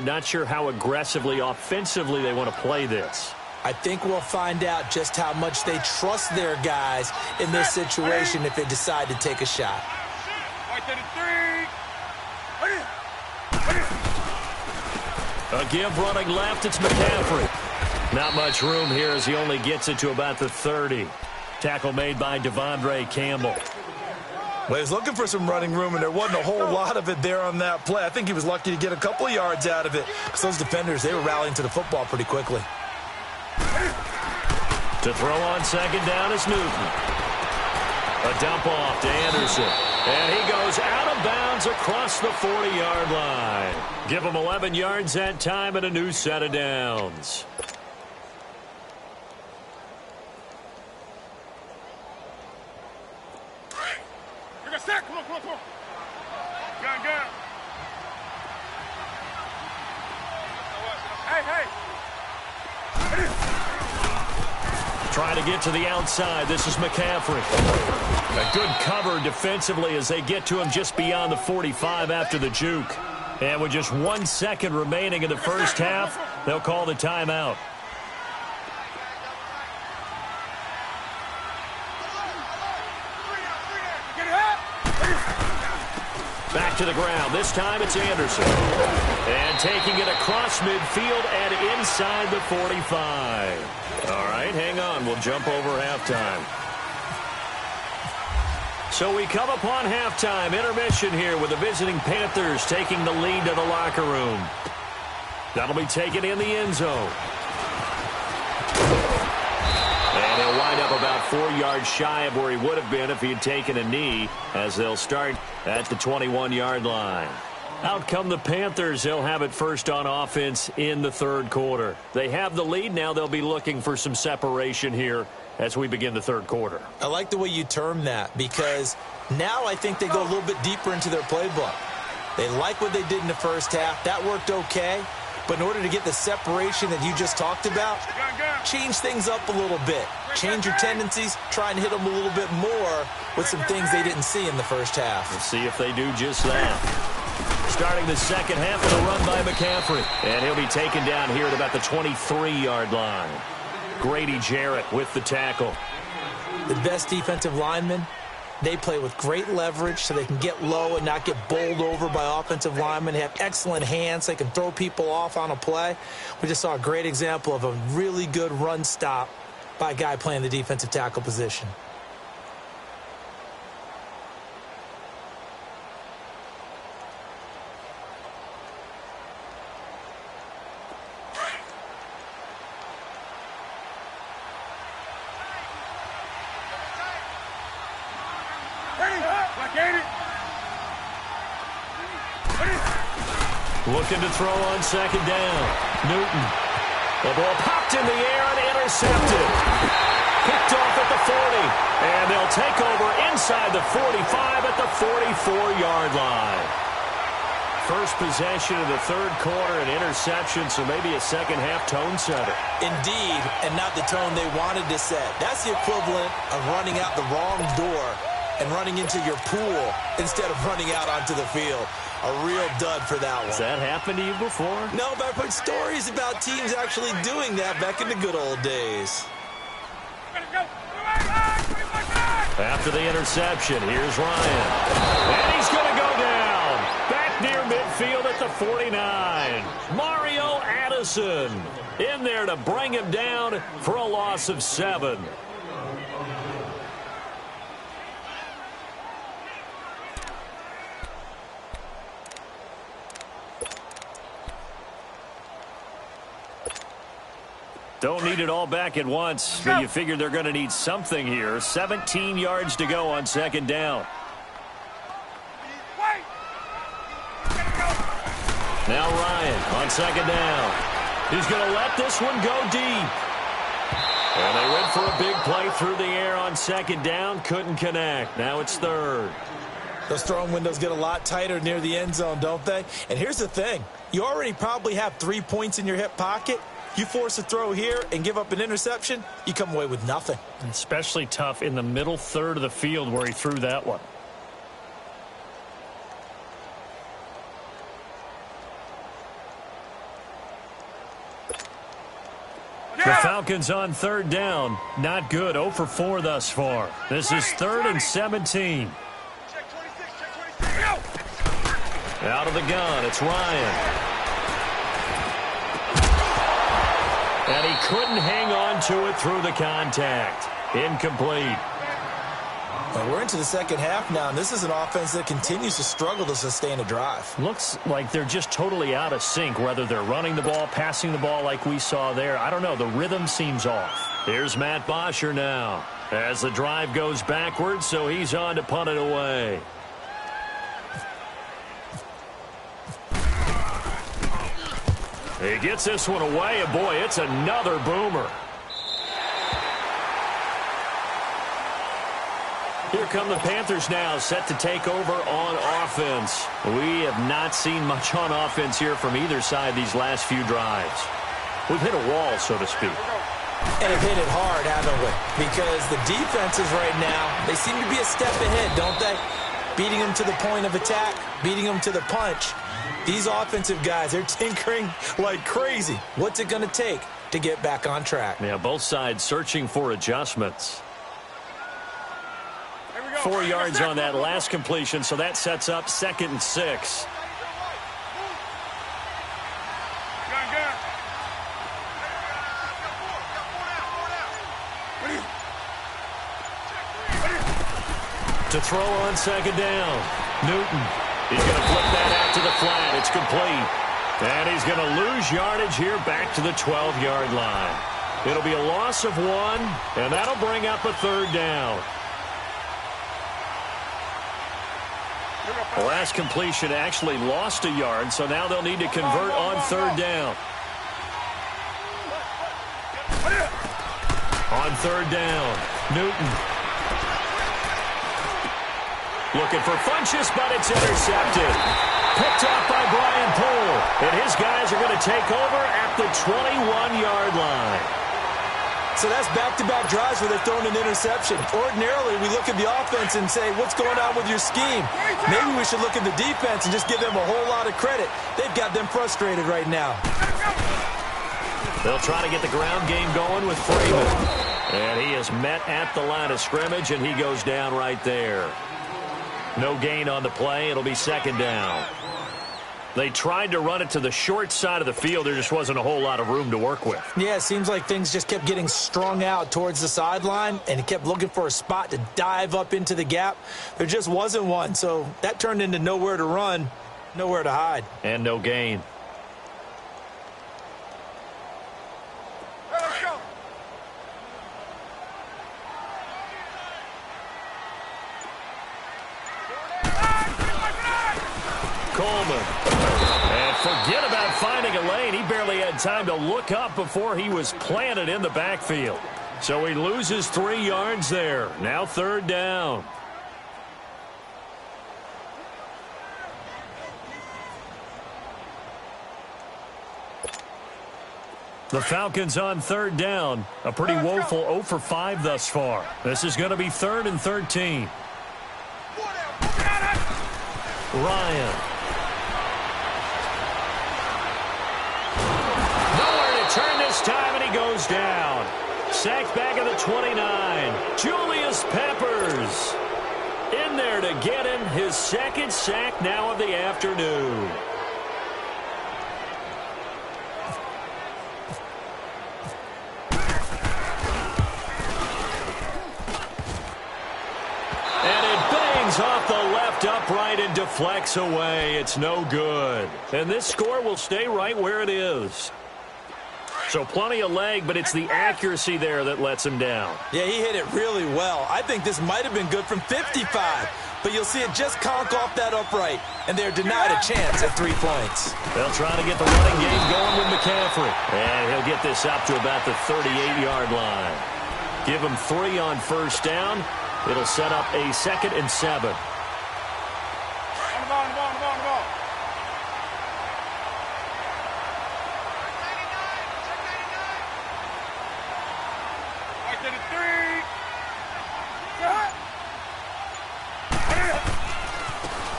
Not sure how aggressively, offensively they want to play this. I think we'll find out just how much they trust their guys in this situation if they decide to take a shot. A give running left, it's McCaffrey. Not much room here as he only gets it to about the 30. Tackle made by Devondre Campbell. Well, he was looking for some running room, and there wasn't a whole lot of it there on that play. I think he was lucky to get a couple of yards out of it. Because those defenders, they were rallying to the football pretty quickly. To throw on second down is Newton. A dump off to Anderson. And he goes out of bounds across the 40-yard line. Give him 11 yards that time and a new set of downs. Come on. Gun. Hey. Trying to get to the outside. This is McCaffrey. A good cover defensively as they get to him just beyond the 45 after the juke. And with just 1 second remaining in the first half, they'll call the timeout. Back to the ground. This time it's Anderson. And taking it across midfield and inside the 45. All right, hang on. We'll jump over halftime. So we come upon halftime. Intermission here with the visiting Panthers taking the lead to the locker room. That'll be taken in the end zone. And he'll wind up about 4 yards shy of where he would have been if he had taken a knee, as they'll start at the 21-yard line. Out come the Panthers. They'll have it first on offense in the third quarter. They have the lead. Now they'll be looking for some separation here as we begin the third quarter. I like the way you term that, because now I think they go a little bit deeper into their playbook. They like what they did in the first half. That worked okay. But in order to get the separation that you just talked about, change things up a little bit. Change your tendencies, try and hit them a little bit more with some things they didn't see in the first half. We'll see if they do just that. Starting the second half with a run by McCaffrey. And he'll be taken down here at about the 23-yard line. Grady Jarrett with the tackle. The best defensive linemen, they play with great leverage so they can get low and not get bowled over by offensive linemen. They have excellent hands. They can throw people off on a play. We just saw a great example of a really good run stop by a guy playing the defensive tackle position. Looking to throw on second down. Newton. The ball popped in the air and intercepted. Picked off at the 40. And they'll take over inside the 45 at the 44-yard line. First possession of the third quarter, an interception, so maybe a second-half tone setter. Indeed, and not the tone they wanted to set. That's the equivalent of running out the wrong door and running into your pool instead of running out onto the field. A real dud for that one. Has that happened to you before? No, but I've heard stories about teams actually doing that back in the good old days. After the interception, here's Ryan. And he's going to go down. Back near midfield at the 49. Mario Addison in there to bring him down for a loss of 7. Don't need it all back at once, but you figure they're going to need something here. 17 yards to go on second down. Now Ryan on second down. He's going to let this one go deep. And they went for a big play through the air on second down. Couldn't connect. Now it's third. Those throwing windows get a lot tighter near the end zone, don't they? And here's the thing. You already probably have 3 points in your hip pocket. You force a throw here and give up an interception, you come away with nothing. Especially tough in the middle third of the field where he threw that one. The Falcons on third down. Not good. 0 for 4 thus far. This is 3rd and 17. Out of the gun, it's Ryan. And he couldn't hang on to it through the contact. Incomplete. And we're into the second half now, and this is an offense that continues to struggle to sustain a drive. Looks like they're just totally out of sync, whether they're running the ball, passing the ball like we saw there. I don't know. The rhythm seems off. Here's Matt Bosher now as the drive goes backwards, so he's on to punt it away. He gets this one away, and boy, it's another boomer. Here come the Panthers now, set to take over on offense. We have not seen much on offense here from either side these last few drives. We've hit a wall, so to speak. And have hit it hard, haven't we? Because the defenses right now, they seem to be a step ahead, don't they? Beating them to the point of attack, beating them to the punch. These offensive guys, they're tinkering like crazy. What's it going to take to get back on track? Yeah, both sides searching for adjustments. 4 yards on that last completion, so that sets up 2nd and 6. To throw on 2nd down, Newton. He's going to flip that out to the flat. It's complete. And he's going to lose yardage here back to the 12-yard line. It'll be a loss of 1, and that'll bring up a 3rd down. The last completion actually lost a yard, so now they'll need to convert on 3rd down. On 3rd down, Newton. Looking for Funchess, but it's intercepted. Picked off by Brian Poole. And his guys are going to take over at the 21-yard line. So that's back-to-back drives where they're throwing an interception. Ordinarily, we look at the offense and say, what's going on with your scheme? Maybe we should look at the defense and just give them a whole lot of credit. They've got them frustrated right now. They'll try to get the ground game going with Freeman. And he is met at the line of scrimmage, and he goes down right there. No gain on the play. It'll be 2nd down. They tried to run it to the short side of the field. There just wasn't a whole lot of room to work with. Yeah, it seems like things just kept getting strung out towards the sideline, and he kept looking for a spot to dive up into the gap. There just wasn't one, so that turned into nowhere to run, nowhere to hide. And no gain. Coleman. And forget about finding a lane. He barely had time to look up before he was planted in the backfield. So he loses 3 yards there. Now 3rd down. The Falcons on 3rd down. A pretty woeful 0 for 5 thus far. This is going to be 3rd and 13. Ryan. Turn this time, and he goes down. Sacked back at the 29. Julius Peppers in there to get him his 2nd sack now of the afternoon. And it bangs off the left upright and deflects away. It's no good. And this score will stay right where it is. So plenty of leg, but it's the accuracy there that lets him down. Yeah, he hit it really well. I think this might have been good from 55, but you'll see it just conk off that upright, and they're denied a chance at 3 points. They'll try to get the running game going with McCaffrey, and he'll get this up to about the 38-yard line. Give him 3 on 1st down. It'll set up a 2nd and 7.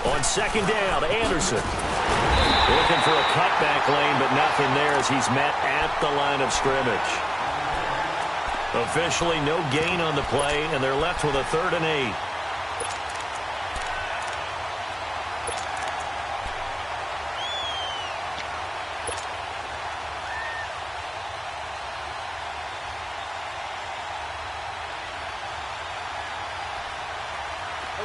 On 2nd down, Anderson. Looking for a cutback lane, but nothing there as he's met at the line of scrimmage. Officially no gain on the play, and they're left with a 3rd and 8.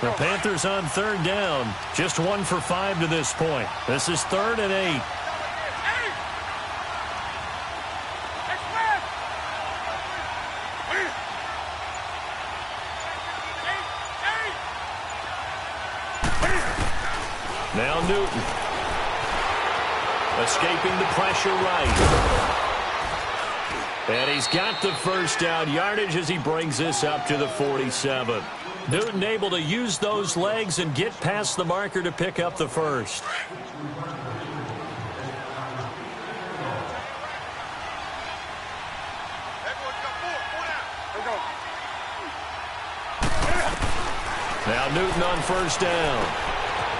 The Panthers on 3rd down. Just 1 for 5 to this point. This is 3rd and 8. Now Newton. Escaping the pressure right. And he's got the first down yardage as he brings this up to the 47. Newton able to use those legs and get past the marker to pick up the first. Now Newton on first down.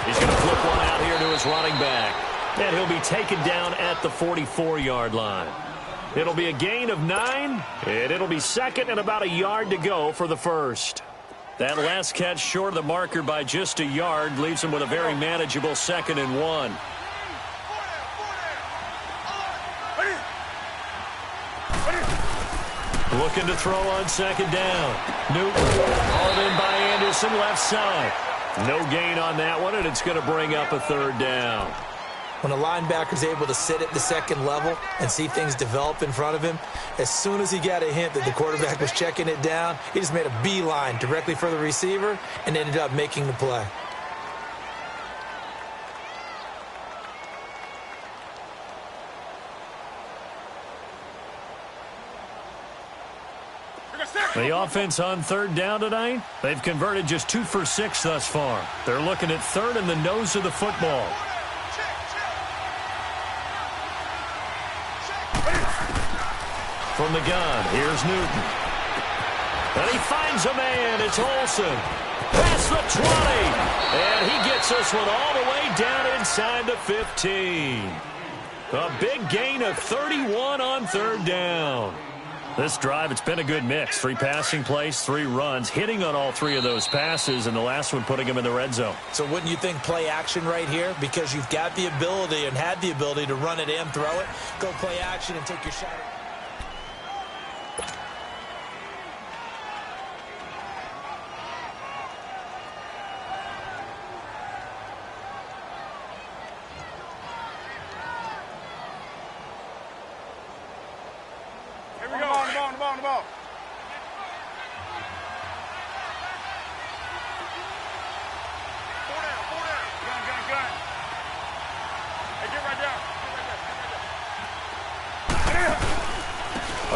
He's going to flip one out here to his running back. And he'll be taken down at the 44-yard line. It'll be a gain of 9, and it'll be 2nd and about a yard to go for the first. That last catch short of the marker by just a yard leaves him with a very manageable 2nd and 1. Looking to throw on 2nd down. Newton hauled in by Anderson, left side. No gain on that one, and it's going to bring up a 3rd down. When a linebacker's able to sit at the 2nd level and see things develop in front of him, as soon as he got a hint that the quarterback was checking it down, he just made a beeline directly for the receiver and ended up making the play. The offense on 3rd down tonight, they've converted just 2 for 6 thus far. They're looking at 3rd and the nose of the football. From the gun, here's Newton. And he finds a man. It's Olsen. Past the 20. And he gets this one all the way down inside the 15. A big gain of 31 on 3rd down. This drive, it's been a good mix. 3 passing plays, 3 runs, hitting on all 3 of those passes, and the last one putting him in the red zone. So wouldn't you think play action right here? Because you've got the ability and had the ability to run it and throw it. Go play action and take your shot. Here we go. On the ball. Four down. Gun. Hey, get right down.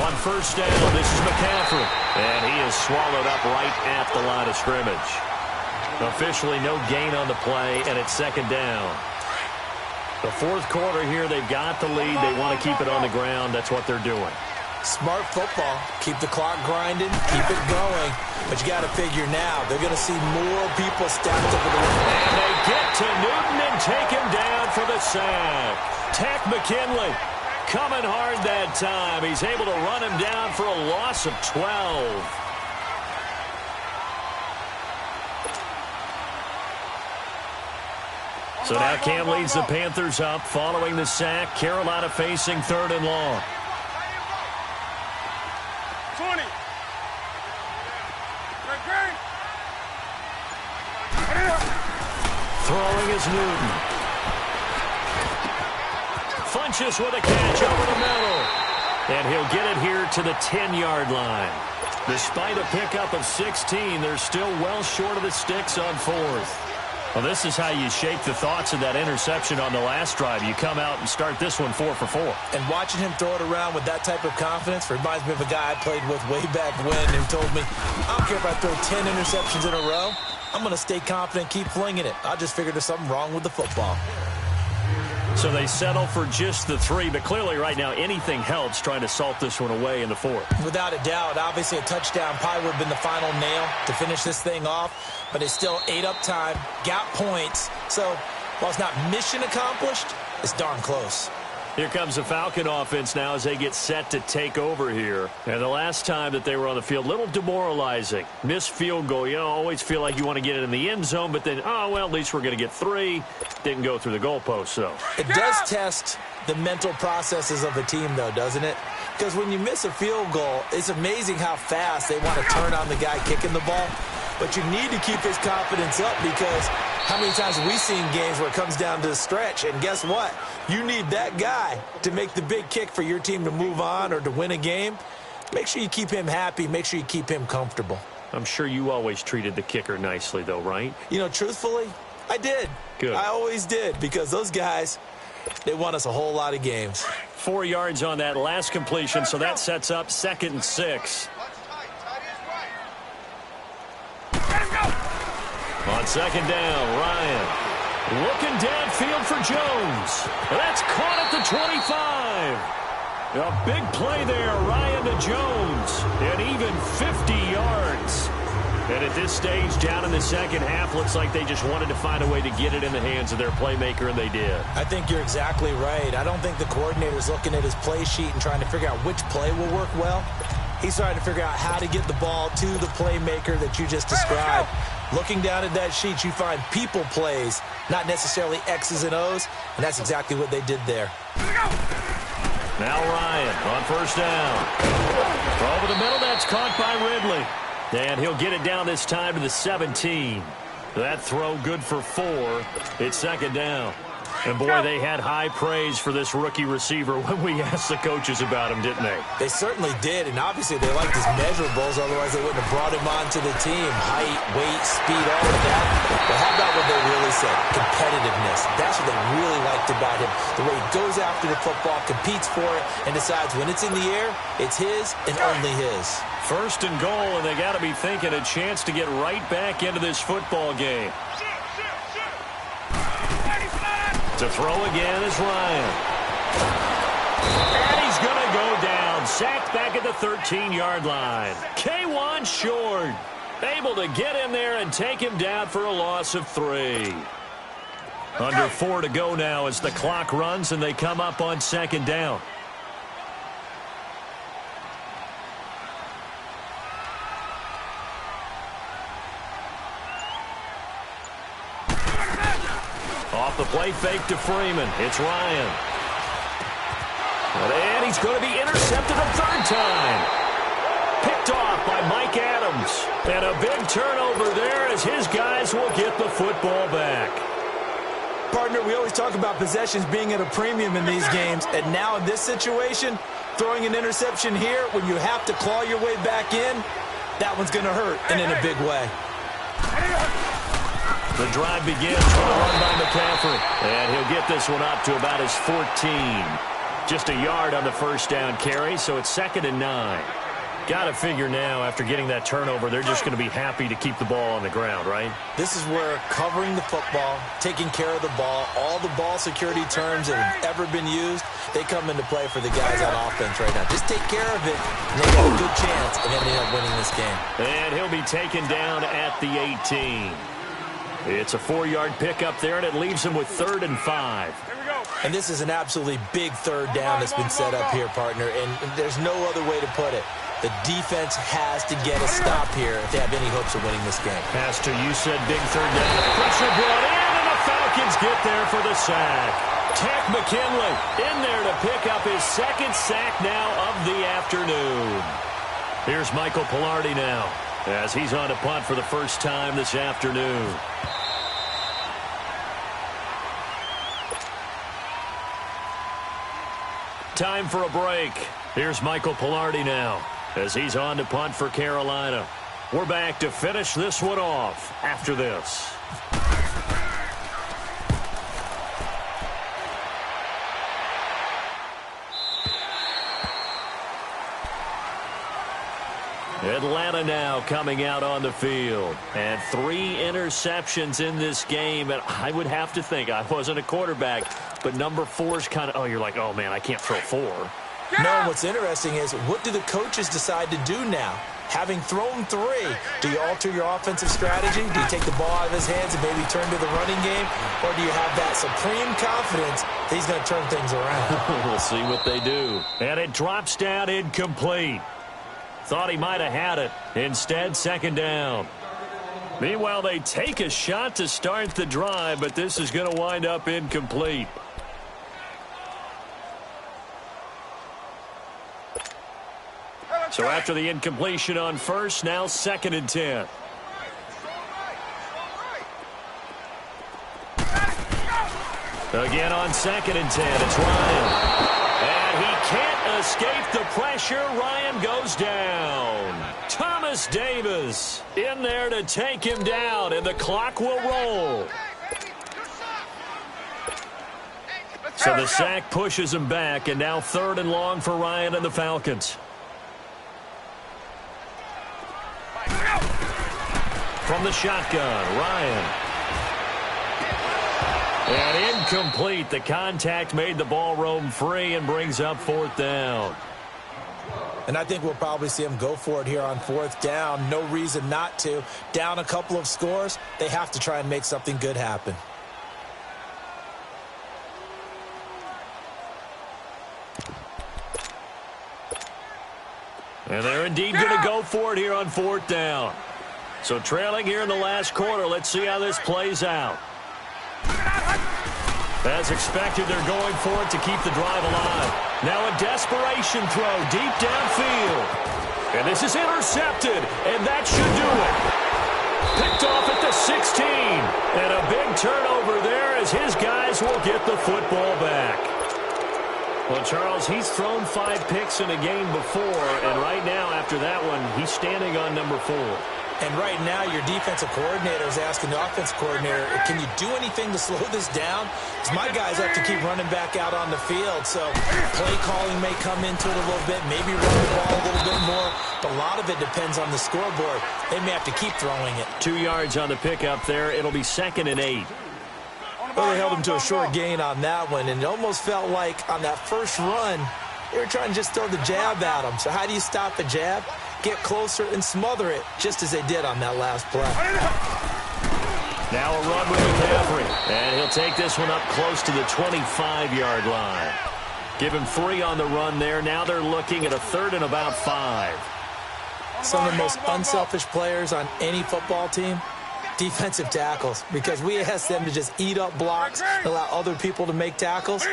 On first down, this is McCaffrey. And he is swallowed up right at the line of scrimmage. Officially no gain on the play, and it's 2nd down. The 4th quarter here, they've got the lead. They want to keep it on the ground. That's what they're doing. Smart football. Keep the clock grinding. Keep it going. But you got to figure now, they're going to see more people stacked up with the line. And they get to Newton and take him down for the sack. Tack McKinley coming hard that time. He's able to run him down for a loss of 12. So now Cam leads the Panthers up following the sack. Carolina facing 3rd and long. 20. Throwing is Newton. Funches with a catch over the middle. And he'll get it here to the 10-yard line. Despite a pickup of 16, they're still well short of the sticks on 4th. Well, this is how you shake the thoughts of that interception on the last drive. You come out and start this one 4 for 4. And watching him throw it around with that type of confidence reminds me of a guy I played with way back when who told me, I don't care if I throw 10 interceptions in a row. I'm going to stay confident, keep flinging it. I just figured there's something wrong with the football. So they settle for just the 3, but clearly right now anything helps trying to salt this one away in the 4th. Without a doubt, obviously a touchdown probably would have been the final nail to finish this thing off, but it's still ate up time, got points. So while it's not mission accomplished, it's darn close. Here comes the Falcon offense now as they get set to take over here. And the last time that they were on the field, a little demoralizing. Missed field goal. You know, always feel like you want to get it in the end zone, but then, oh, well, at least we're going to get 3. Didn't go through the goalpost, though. It does test the mental processes of a team, though, doesn't it? Because when you miss a field goal, it's amazing how fast they want to turn on the guy kicking the ball. But you need to keep his confidence up because how many times have we seen games where it comes down to the stretch? And guess what? You need that guy to make the big kick for your team to move on or to win a game. Make sure you keep him happy. Make sure you keep him comfortable. I'm sure you always treated the kicker nicely, though, right? You know, truthfully, I did. Good. I always did because those guys, they won us a whole lot of games. 4 yards on that last completion, so that sets up 2nd and 6. On 2nd down, Ryan looking downfield for Jones. That's caught at the 25. A big play there, Ryan to Jones. And even 50 yards. And at this stage, down in the second half, looks like they just wanted to find a way to get it in the hands of their playmaker, and they did. I think you're exactly right. I don't think the coordinator's looking at his play sheet and trying to figure out which play will work well. He's trying to figure out how to get the ball to the playmaker that you just described. Looking down at that sheet, you find people plays, not necessarily X's and O's, and that's exactly what they did there. Now Ryan on 1st down. Over the middle, that's caught by Ridley. And he'll get it down this time to the 17. That throw good for 4. It's 2nd down. And, boy, they had high praise for this rookie receiver when we asked the coaches about him, didn't they? They certainly did, and obviously they liked his measurables, otherwise they wouldn't have brought him onto the team. Height, weight, speed, all of that. But how about what they really said? Competitiveness. That's what they really liked about him. The way he goes after the football, competes for it, and decides when it's in the air, it's his and only his. 1st and goal, and they got to be thinking a chance to get right back into this football game. To throw again is Ryan. And he's going to go down. Sacked back at the 13-yard line. K1 short. Able to get in there and take him down for a loss of 3. Under 4 to go now as the clock runs and they come up on 2nd down. Off the play fake to Freeman. It's Ryan. And he's going to be intercepted a 3rd time. Picked off by Mike Adams. And a big turnover there as his guys will get the football back. Partner, we always talk about possessions being at a premium in these games. And now in this situation, throwing an interception here when you have to claw your way back in, that one's going to hurt, and in a big way. The drive begins with a run by McCaffrey. And he'll get this one up to about his 14. Just a yard on the 1st down carry, so it's 2nd and 9. Got to figure now, after getting that turnover, they're just going to be happy to keep the ball on the ground, right? This is where covering the football, taking care of the ball, all the ball security terms that have ever been used, they come into play for the guys on offense right now. Just take care of it, and they got a good chance of ending up winning this game. And he'll be taken down at the 18. It's a 4-yard pickup there, and it leaves him with 3rd and 5. And this is an absolutely big 3rd down that's been set up here, partner, and there's no other way to put it. The defense has to get a stop here if they have any hopes of winning this game. Pastor, you said big 3rd down. Pressure brought in, and the Falcons get there for the sack. Tack McKinley in there to pick up his 2nd sack now of the afternoon. Here's Michael Pilardi now as he's on to punt for the first time this afternoon. Time for a break. Here's Michael Pilardi now as he's on to punt for Carolina. We're back to finish this one off after this. Atlanta now coming out on the field. And 3 interceptions in this game. And I would have to think, I wasn't a quarterback, but number 4's kind of, you're like, oh, man, I can't throw 4. No, what's interesting is, what do the coaches decide to do now? Having thrown 3, do you alter your offensive strategy? Do you take the ball out of his hands and maybe turn to the running game? Or do you have that supreme confidence that he's going to turn things around? We'll see what they do. And it drops down incomplete. Thought he might have had it. Instead, second down. Meanwhile, they take a shot to start the drive, but this is going to wind up incomplete. So after the incompletion on first, now 2nd and 10. Again on 2nd and 10, it's Ryan. And he can't escape the pressure. Ryan goes down. Thomas Davis in there to take him down, and the clock will roll. So the sack pushes him back, and now 3rd and long for Ryan and the Falcons. From the shotgun, Ryan. And incomplete. The contact made the ball roam free and brings up 4th down. And I think we'll probably see him go for it here on 4th down. No reason not to. Down a couple of scores, they have to try and make something good happen. And they're indeed going to go for it here on 4th down. So trailing here in the last quarter, let's see how this plays out. As expected, they're going for it to keep the drive alive. Now a desperation throw deep downfield. And this is intercepted, and that should do it. Picked off at the 16. And a big turnover there as his guys will get the football back. Well, Charles, he's thrown 5 picks in a game before, and right now, after that one, he's standing on number 4. And right now, your defensive coordinator is asking the offensive coordinator, can you do anything to slow this down? Because my guys have to keep running back out on the field. So play calling may come into it a little bit, maybe run the ball a little bit more. But a lot of it depends on the scoreboard. They may have to keep throwing it. 2 yards on the pickup there. It'll be 2nd and 8. Well, they held him to a short gain on that one, and it almost felt like on that first run, they were trying to just throw the jab at him. So how do you stop a jab? Get closer and smother it, just as they did on that last play. Now a run with McCaffrey, and he'll take this one up close to the 25-yard line. Give him 3 on the run there. Now they're looking at a 3rd and about 5. Some of the most unselfish players on any football team, defensive tackles, because we ask them to just eat up blocks, allow other people to make tackles.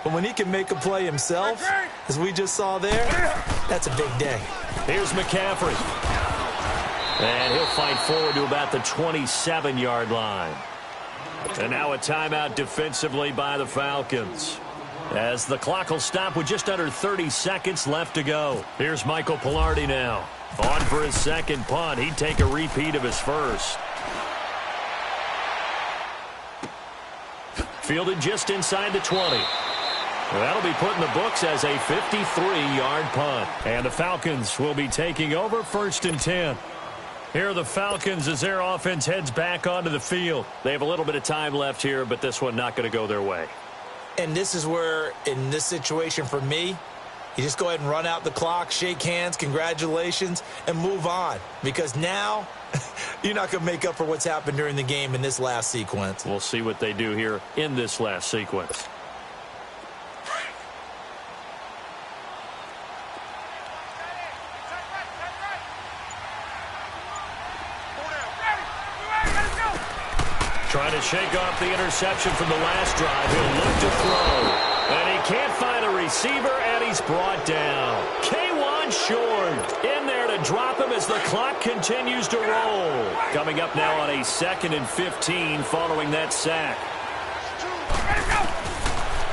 But when he can make a play himself, as we just saw there, that's a big day. Here's McCaffrey. And he'll fight forward to about the 27-yard line. And now a timeout defensively by the Falcons, as the clock will stop with just under 30 seconds left to go. Here's Michael Pilardi now. On for his 2nd punt. He'd take a repeat of his first. Fielded just inside the 20. Well, that'll be put in the books as a 53-yard punt. And the Falcons will be taking over 1st and 10. Here are the Falcons as their offense heads back onto the field. They have a little bit of time left here, but this one not going to go their way. And this is where, in this situation for me, you just go ahead and run out the clock, shake hands, congratulations, and move on. Because now, you're not going to make up for what's happened during the game in this last sequence. We'll see what they do here in this last sequence. Trying to shake off the interception from the last drive. He'll look to throw. And he can't find a receiver, and he's brought down. K1 short in there to drop him as the clock continues to roll. Coming up now on a 2nd and 15 following that sack.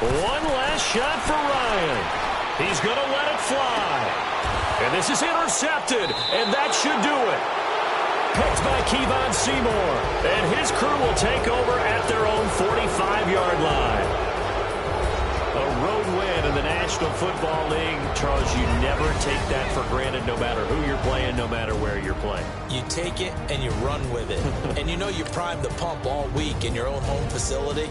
One last shot for Ryan. He's going to let it fly. And this is intercepted, and that should do it. Picked by Kevon Seymour, and his crew will take over at their own 45-yard line. A road win in the National Football League. Charles, you never take that for granted, no matter who you're playing, no matter where you're playing. You take it and you run with it. And you know you primed the pump all week in your own home facility.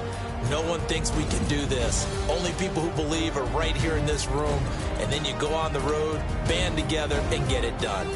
No one thinks we can do this. Only people who believe are right here in this room. And then you go on the road, band together, and get it done.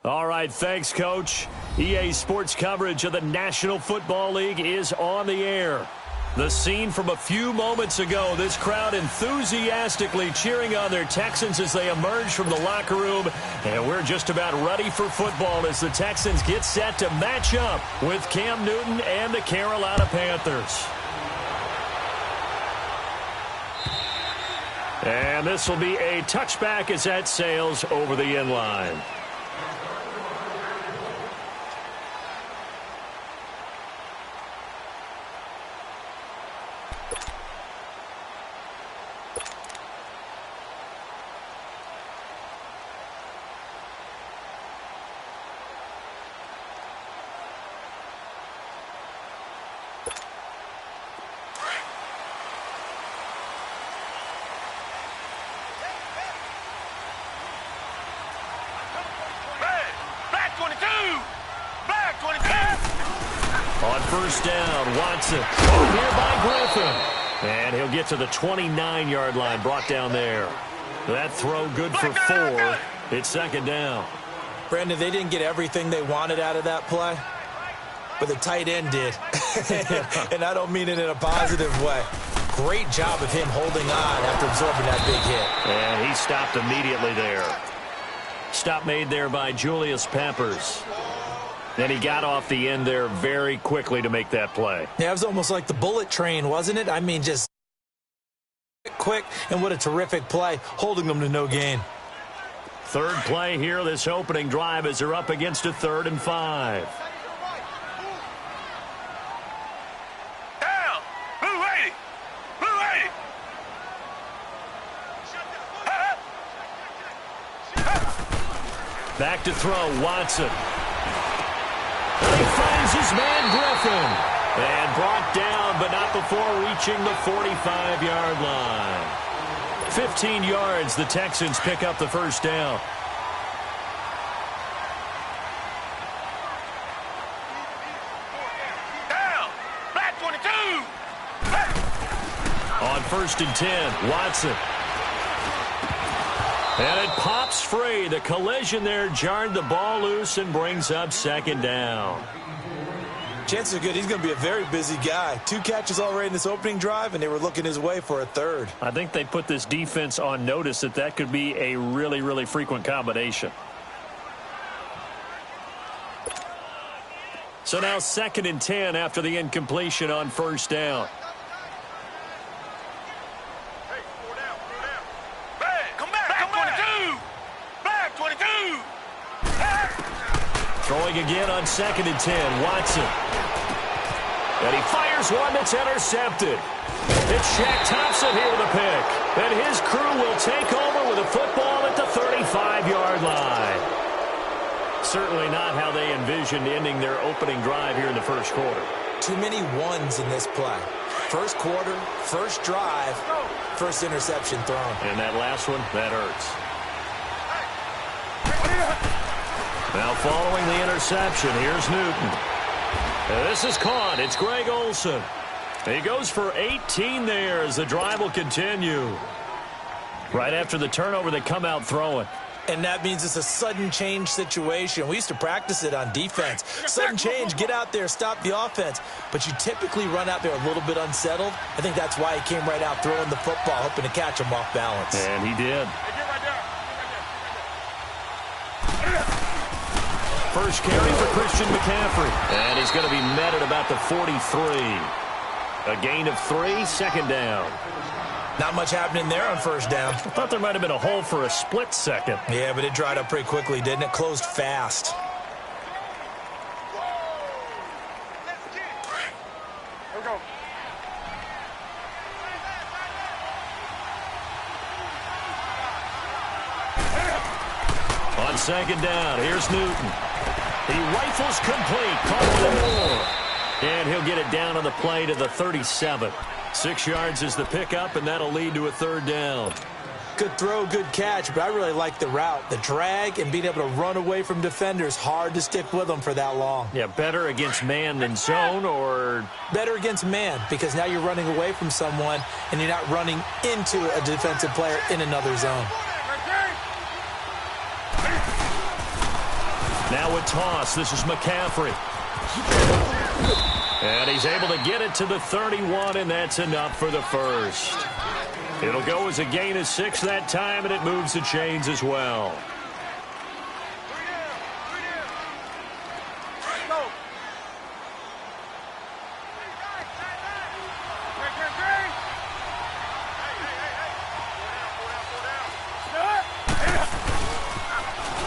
All right, thanks, Coach. EA Sports coverage of the National Football League is on the air. The scene from a few moments ago, this crowd enthusiastically cheering on their Texans as they emerge from the locker room. And we're just about ready for football as the Texans get set to match up with Cam Newton and the Carolina Panthers. And this will be a touchback as that sails over the end line. On first down, Watson. Here by Griffin. And he'll get to the 29-yard line, brought down there. That throw good for 4. It's second down. Brandon, they didn't get everything they wanted out of that play, but the tight end did. And I don't mean it in a positive way. Great job of him holding on after absorbing that big hit. And he stopped immediately there. Stop made there by Julius Peppers. Then he got off the end there very quickly to make that play. Yeah, it was almost like the bullet train, wasn't it? I mean, just quick, and what a terrific play, holding them to no gain. Third play here, this opening drive, as they're up against a 3rd and 5. Down! Blue 80! Blue 80! Back to throw, Watson. And he finds his man Griffin. And brought down, but not before reaching the 45-yard line. 15 yards, the Texans pick up the first down. Down! Black 22! On 1st and 10, Watson. And it pops free. The collision there jarred the ball loose and brings up second down. Chances are good he's going to be a very busy guy. 2 catches already in this opening drive, and they were looking his way for a 3rd. I think they put this defense on notice that could be a really, really frequent combination. So now 2nd and 10 after the incompletion on first down. Hey, 4 down, 4 down. Hey, come back, come back! 22! Black 22! Throwing again on 2nd and 10, Watson. And he fires one that's intercepted. It's Shaq Thompson here with a pick. And his crew will take over with a football at the 35-yard line. Certainly not how they envisioned ending their opening drive here in the first quarter. Too many ones in this play. First quarter, first drive, first interception thrown. And that last one, that hurts. Now following the interception, here's Newton. And this is caught. It's Greg Olsen. He goes for 18 there as the drive will continue. Right after the turnover, they come out throwing. And that means it's a sudden change situation. We used to practice it on defense. Sudden change, get out there, stop the offense. But you typically run out there a little bit unsettled. I think that's why he came right out throwing the football, hoping to catch him off balance. And he did. Hey, get right there. First carry for Christian McCaffrey. And he's going to be met at about the 43. A gain of 3, second down. Not much happening there on first down. I thought there might have been a hole for a split second. Yeah, but it dried up pretty quickly, didn't it? Closed fast. Here we go. On second down, here's Newton. He rifles complete, caught for more. And he'll get it down on the play to the 37. 6 yards is the pickup, and that'll lead to a third down. Good throw, good catch, but I really like the route. The drag and being able to run away from defenders, hard to stick with them for that long. Yeah, better against man than zone, or better against man, because now you're running away from someone and you're not running into a defensive player in another zone. Now a toss. This is McCaffrey. And he's able to get it to the 31, and that's enough for the first. It'll go as a gain of 6 that time, and it moves the chains as well.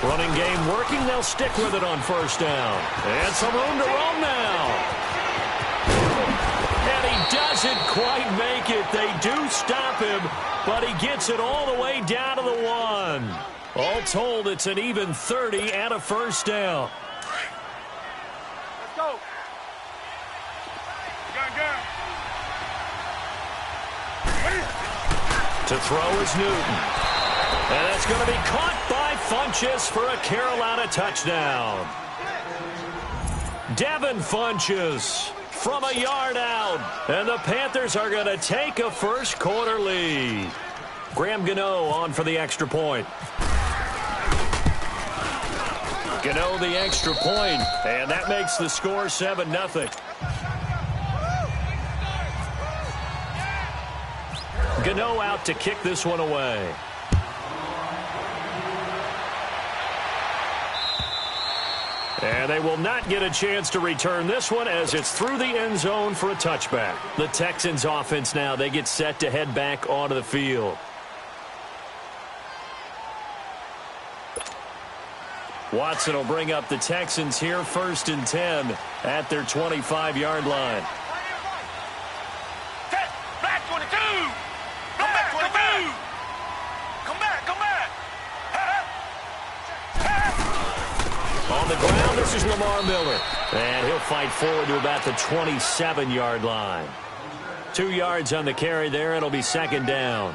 Running game working. They'll stick with it on first down. And some room to roam now. And he doesn't quite make it. They do stop him, but he gets it all the way down to the 1. All told, it's an even 30 and a first down. Let's go. Gun. To throw is Newton. And that's going to be caught by Funchess for a Carolina touchdown. Devin Funchess from a yard out. And the Panthers are going to take a first quarter lead. Graham Gano on for the extra point. Gano the extra point, and that makes the score 7-0. Gano out to kick this one away. And they will not get a chance to return this one as it's through the end zone for a touchback. The Texans offense now, they get set to head back onto the field. Watson will bring up the Texans here, 1st and 10 at their 25-yard line. Back 22. Back 22. Come back. On the ground, this is Lamar Miller. And he'll fight forward to about the 27-yard line. 2 yards on the carry there. It'll be 2nd down.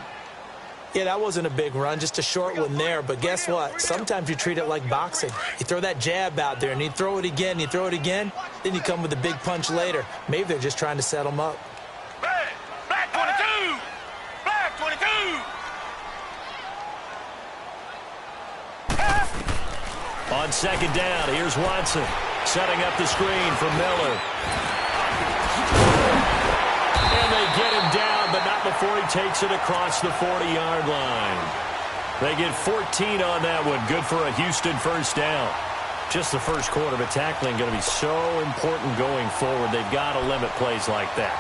Yeah, that wasn't a big run, just a short one there. But guess what? Sometimes you treat it like boxing. You throw that jab out there, and you throw it again, then you come with a big punch later. Maybe they're just trying to set them up. Black 22. Black 22. On 2nd down, here's Watson setting up the screen for Miller. And they get him down, but not before he takes it across the 40-yard line. They get 14 on that one. Good for a Houston first down. Just the first quarter, but tackling going to be so important going forward. They've got to limit plays like that.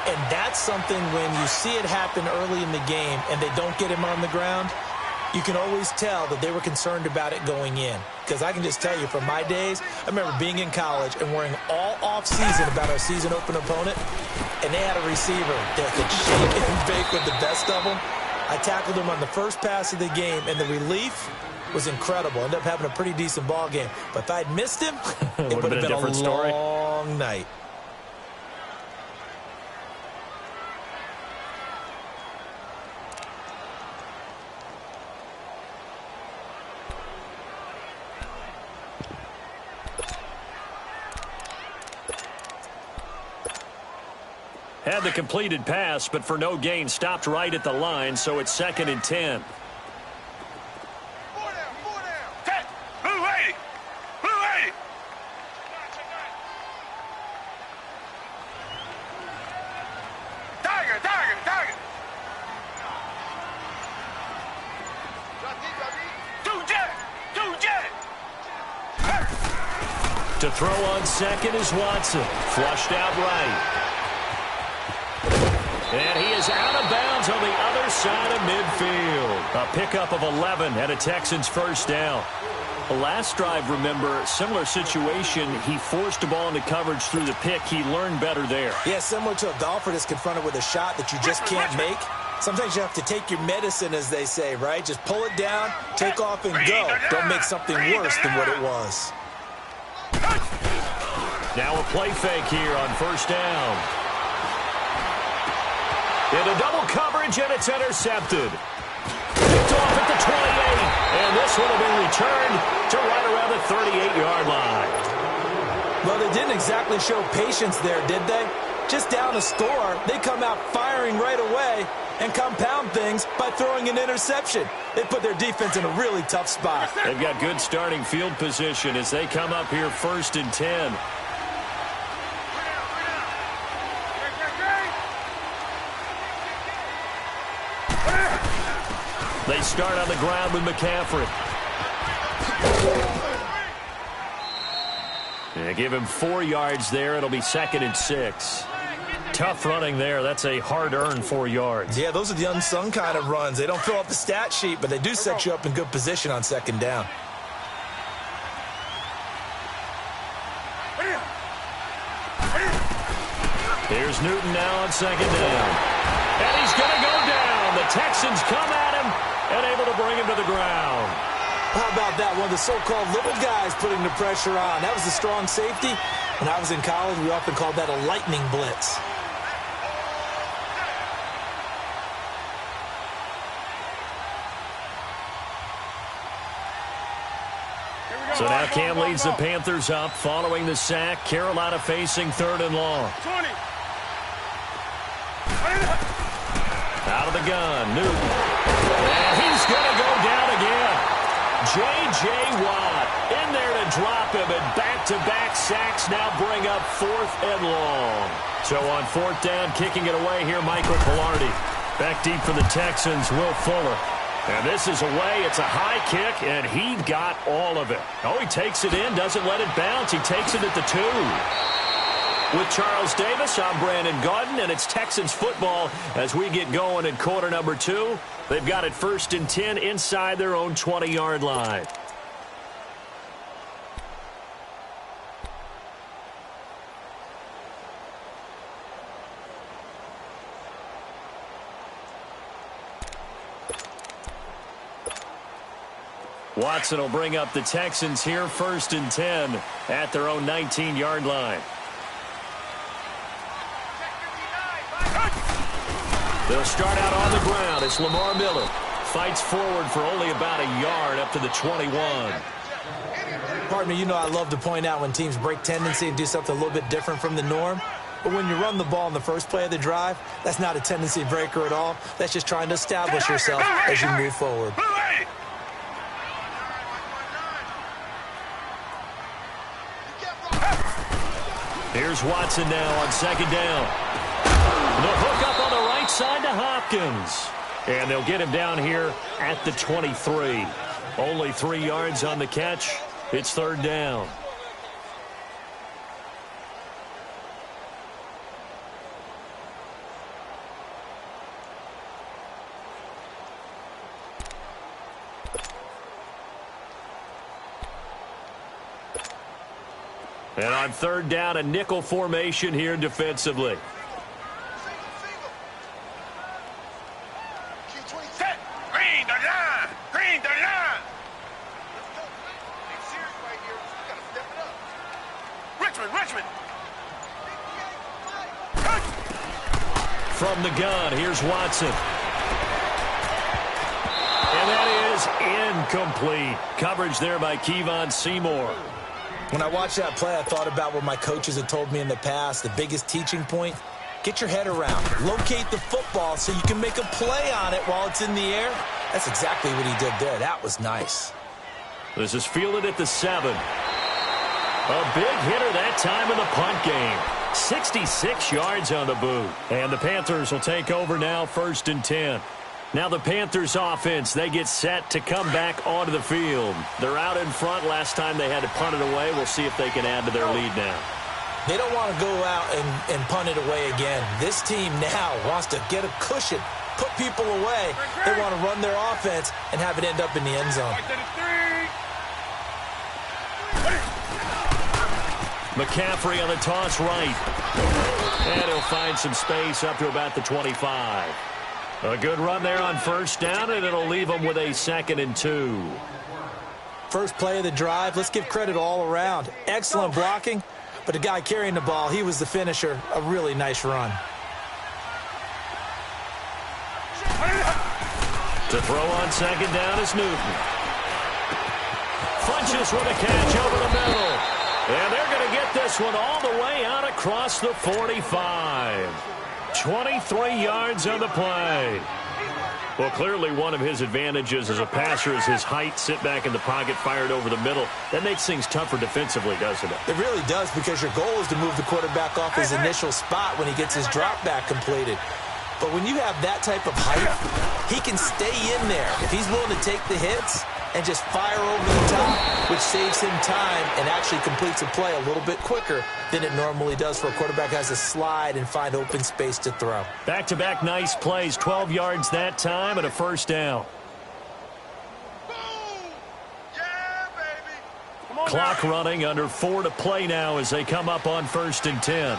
And that's something when you see it happen early in the game and they don't get him on the ground, you can always tell that they were concerned about it going in. Because I can just tell you from my days, I remember being in college and worrying all off-season about our season open opponent, and they had a receiver that could shake and bake with the best of them. I tackled him on the first pass of the game, and the relief was incredible. Ended up having a pretty decent ball game. But if I'd missed him, it would have been a different story. Long night. Had the completed pass, but for no gain, stopped right at the line, so it's 2nd and 10. 4 down. Blue 80. Blue 80. Tiger. Two jet. To throw on 2nd is Watson. Flushed out right. And he is out of bounds on the other side of midfield. A pickup of 11 and a Texans first down. The last drive, remember, similar situation. He forced the ball into coverage through the pick. He learned better there. Yeah, similar to a golfer that's confronted with a shot that you just can't make. Sometimes you have to take your medicine, as they say, right? Just pull it down, take off, and go. Don't make something worse than what it was. Now a play fake here on first down. Into double coverage, and it's intercepted. Picked off at the 28, and this one will be returned to right around the 38-yard line. Well, they didn't exactly show patience there, did they? Just down a score, they come out firing right away and compound things by throwing an interception. They put their defense in a really tough spot. They've got good starting field position as they come up here 1st and 10. They start on the ground with McCaffrey. They give him 4 yards there. It'll be 2nd and 6. Tough running there. That's a hard-earned 4 yards. Yeah, those are the unsung kind of runs. They don't fill up the stat sheet, but they do set you up in good position on 2nd down. Here's Newton now on 2nd down. And he's going to go down. The Texans come at him and able to bring him to the ground. How about that? One of the so-called little guys putting the pressure on. That was a strong safety. When I was in college, we often called that a lightning blitz. So now Cam leads the Panthers up following the sack. Carolina facing 3rd and long. 20. Out of the gun, Newton. And he's going to go down again. J.J. Watt in there to drop him, and back-to-back sacks now bring up 4th and long. So on 4th down, kicking it away here, Michael Pilardi. Back deep for the Texans, Will Fuller. And this is away. It's a high kick, and he got all of it. Oh, he takes it in, doesn't let it bounce. He takes it at the 2. With Charles Davis, I'm Brandon Gaudin, and it's Texans football as we get going in quarter number 2. They've got it 1st and 10 inside their own 20-yard line. Watson will bring up the Texans here 1st and 10 at their own 19-yard line. They'll start out on the ground. It's Lamar Miller. Fights forward for only about a yard up to the 21. Partner, you know I love to point out when teams break tendency and do something a little bit different from the norm. But when you run the ball in the first play of the drive, that's not a tendency breaker at all. That's just trying to establish yourself as you move forward. Here's Watson now on 2nd down. The hook up on the right side to Hopkins. And they'll get him down here at the 23. Only 3 yards on the catch. It's 3rd down. And on 3rd down, a nickel formation here defensively. Set. Green the line. Green the line. Richmond. From the gun, here's Watson. And that is incomplete. Coverage there by Kevon Seymour. When I watched that play, I thought about what my coaches had told me in the past. The biggest teaching point, get your head around. Locate the football so you can make a play on it while it's in the air. That's exactly what he did there. That was nice. This is fielded at the 7. A big hitter that time in the punt game. 66 yards on the boot. And the Panthers will take over now 1st and 10. Now the Panthers offense, they get set to come back onto the field. They're out in front. Last time they had to punt it away. We'll see if they can add to their lead now. They don't want to go out and punt it away again. This team now wants to get a cushion, put people away. They want to run their offense and have it end up in the end zone. McCaffrey on the toss right. And he'll find some space up to about the 25. A good run there on 1st down, and it'll leave them with a 2nd and 2. First play of the drive, let's give credit all around. Excellent blocking, but the guy carrying the ball, he was the finisher. A really nice run. To throw on 2nd down is Newton. Funches with a catch over the middle. And they're going to get this one all the way out across the 45. 23 yards on the play. Well, clearly one of his advantages as a passer is his height. Sit back in the pocket, fired over the middle. That makes things tougher defensively, doesn't it? It really does, because your goal is to move the quarterback off his initial spot when he gets his drop back completed. But when you have that type of height, he can stay in there if he's willing to take the hits and just fire over the top, which saves him time and actually completes a play a little bit quicker than it normally does for a quarterback who has to slide and find open space to throw. Back-to-back nice plays, 12 yards that time and a first down. Yeah, baby. Come on Clock now. running, under 4 to play now as they come up on 1st and 10.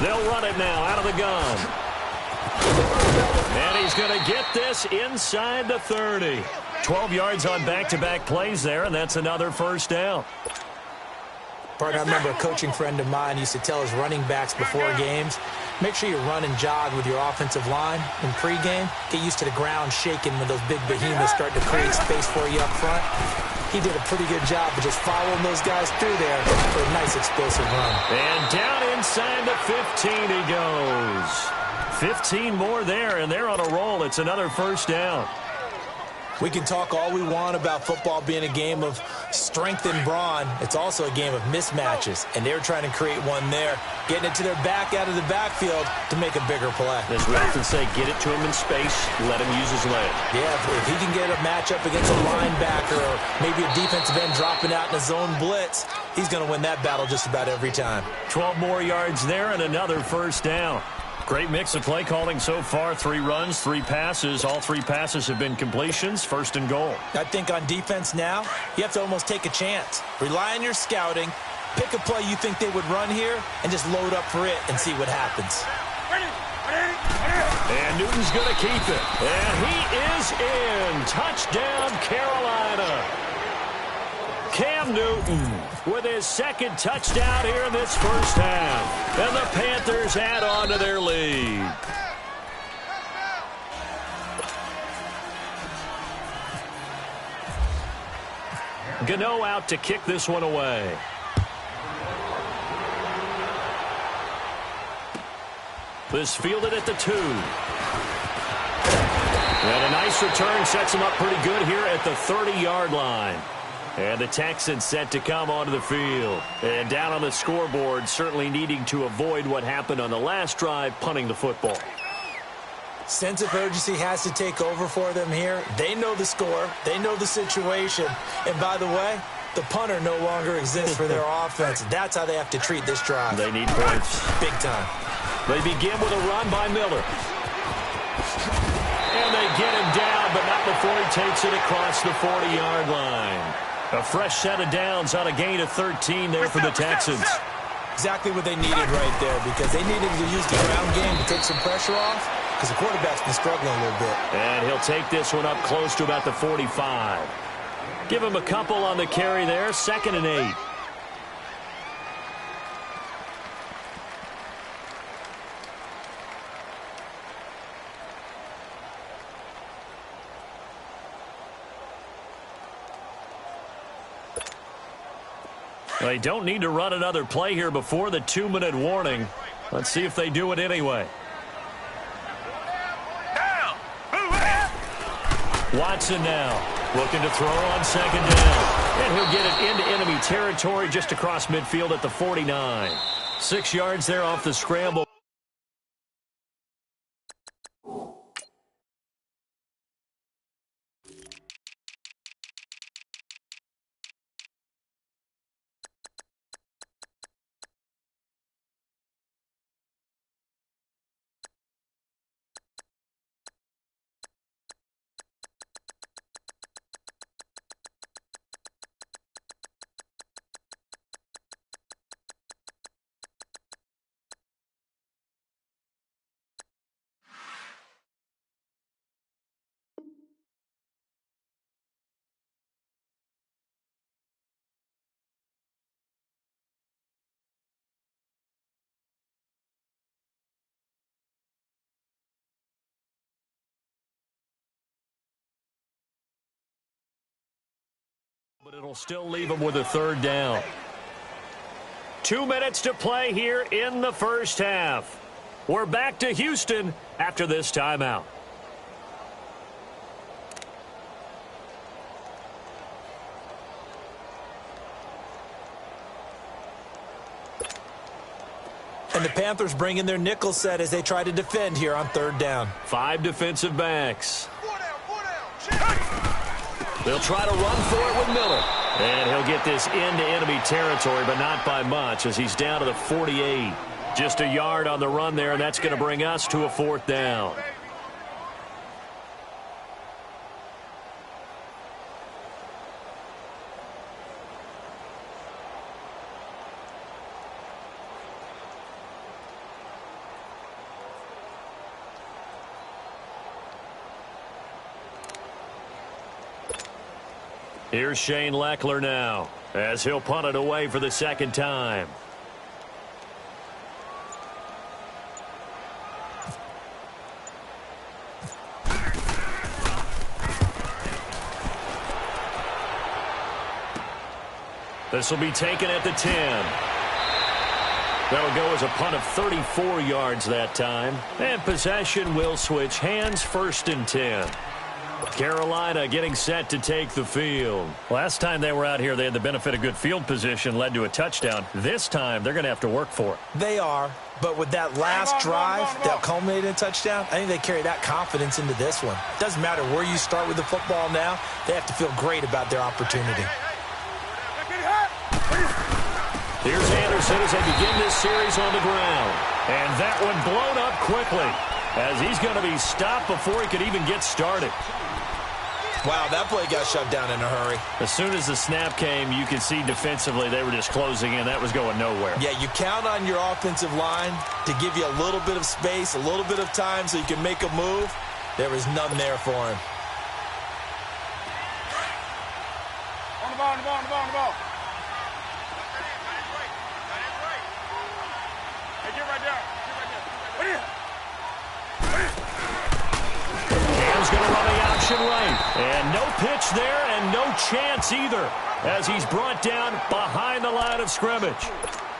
They'll run it now out of the gun. And he's going to get this inside the 30. 12 yards on back-to-back plays there, and that's another first down. Partner, I remember a coaching friend of mine used to tell his running backs before games, make sure you run and jog with your offensive line in pregame. Get used to the ground shaking when those big behemoths start to create space for you up front. He did a pretty good job of just following those guys through there for a nice explosive run. And down inside the 15 he goes. 15 more there, and they're on a roll. It's another first down. We can talk all we want about football being a game of strength and brawn. It's also a game of mismatches, and they're trying to create one there, getting it to their back out of the backfield to make a bigger play. As we often say, get it to him in space, let him use his leg. Yeah, if he can get a matchup against a linebacker or maybe a defensive end dropping out in a zone blitz, he's going to win that battle just about every time. 12 more yards there and another first down. Great mix of play calling so far. 3 runs, 3 passes. All 3 passes have been completions. First and goal. I think on defense now, you have to almost take a chance. Rely on your scouting. Pick a play you think they would run here and just load up for it and see what happens. And Newton's going to keep it. And he is in. Touchdown, Carolina. Cam Newton with his second touchdown here in this first half. And the Panthers add on to their lead. Gano out to kick this one away. This fielded at the 2. And a nice return sets him up pretty good here at the 30-yard line. And the Texans set to come onto the field. And down on the scoreboard, certainly needing to avoid what happened on the last drive, punting the football. Sense of urgency has to take over for them here. They know the score. They know the situation. And by the way, the punter no longer exists for their offense. That's how they have to treat this drive. They need points. Big time. They begin with a run by Miller. And they get him down, but not before he takes it across the 40-yard line. A fresh set of downs on a gain of 13 there for the Texans. Exactly what they needed right there, because they needed to use the ground game to take some pressure off, because the quarterback's been struggling a little bit. And he'll take this one up close to about the 45. Give him a couple on the carry there, 2nd and 8. They don't need to run another play here before the 2-minute warning. Let's see if they do it anyway. Down. Watson now looking to throw on 2nd down. And he'll get it into enemy territory just across midfield at the 49. 6 yards there off the scramble. But it'll still leave them with a third down. 2 minutes to play here in the first half. We're back to Houston after this timeout. And the Panthers bring in their nickel set as they try to defend here on third down. 5 defensive backs. They'll try to run for it with Miller. And he'll get this into enemy territory, but not by much as he's down to the 48. Just a yard on the run there, and that's going to bring us to a fourth down. Here's Shane Leckler now as he'll punt it away for the second time. This will be taken at the 10. That'll go as a punt of 34 yards that time. And possession will switch hands, 1st and 10. Carolina getting set to take the field. Last time they were out here, they had the benefit of good field position, led to a touchdown. This time, they're going to have to work for it. They are, but with that last drive that culminated in a touchdown, I think they carry that confidence into this one. It doesn't matter where you start with the football now. They have to feel great about their opportunity. Here's Anderson as they begin this series on the ground. And that one blown up quickly as he's going to be stopped before he could even get started. Wow, that play got shut down in a hurry. As soon as the snap came, you could see defensively they were just closing in. That was going nowhere. Yeah, you count on your offensive line to give you a little bit of space, a little bit of time so you can make a move. There was none there for him. On the ball, on the ball, on the ball, on the ball. Hey, get right there. Get right there. What are you? Cam's going to run the option right. And no pitch there and no chance either as he's brought down behind the line of scrimmage.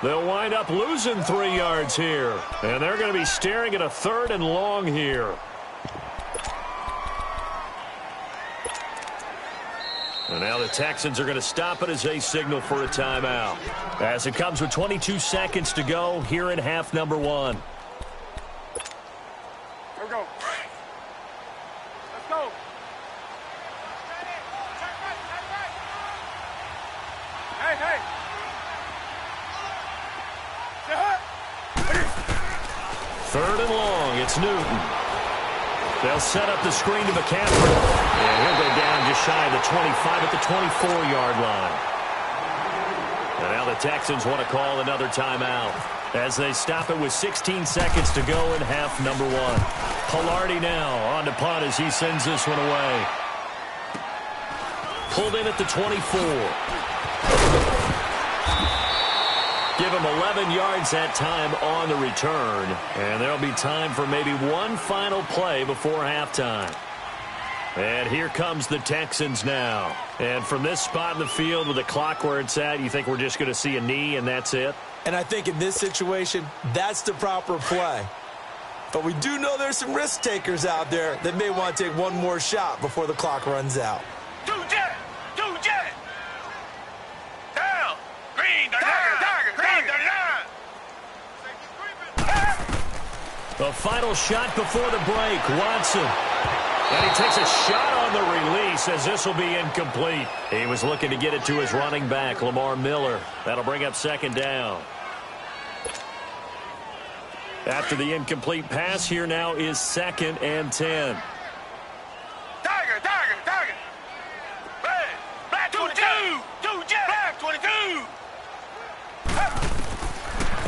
They'll wind up losing 3 yards here. And they're going to be staring at a 3rd and long here. And now the Texans are going to stop it as they signal for a timeout. As it comes with 22 seconds to go here in half number 1. Here we go. Let's go. Hey, hey. Say hut. 3rd and long. It's Newton. They'll set up the screen to McCaffrey. And he'll go down just shy of the 25 at the 24-yard line. And now the Texans want to call another timeout as they stop it with 16 seconds to go in half number 1. Pilardi now on to punt as he sends this one away. Pulled in at the 24. Give him 11 yards that time on the return. And there'll be time for maybe one final play before halftime. And here comes the Texans now. And from this spot in the field with the clock where it's at, you think we're just going to see a knee and that's it? And I think in this situation, that's the proper play. But we do know there's some risk takers out there that may want to take one more shot before the clock runs out. Two jet. Down. Green, Tiger, green, 39. The final shot before the break, Watson. And he takes a shot on the release as this will be incomplete. He was looking to get it to his running back, Lamar Miller. That'll bring up 2nd down. After the incomplete pass, here now is 2nd and 10. Tiger. Black 22. Black 22.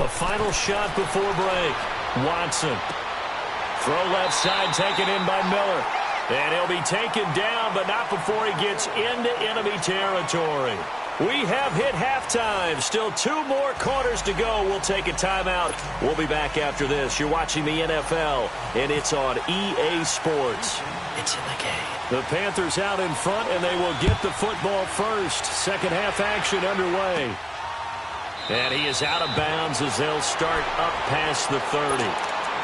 A final shot before break. Watson. Throw left side taken in by Miller. And he'll be taken down, but not before he gets into enemy territory. We have hit halftime. Still 2 more quarters to go. We'll take a timeout. We'll be back after this. You're watching the NFL, and it's on EA Sports. It's in the game. The Panthers out in front, and they will get the football first. Second half action underway. And he is out of bounds as they'll start up past the 30.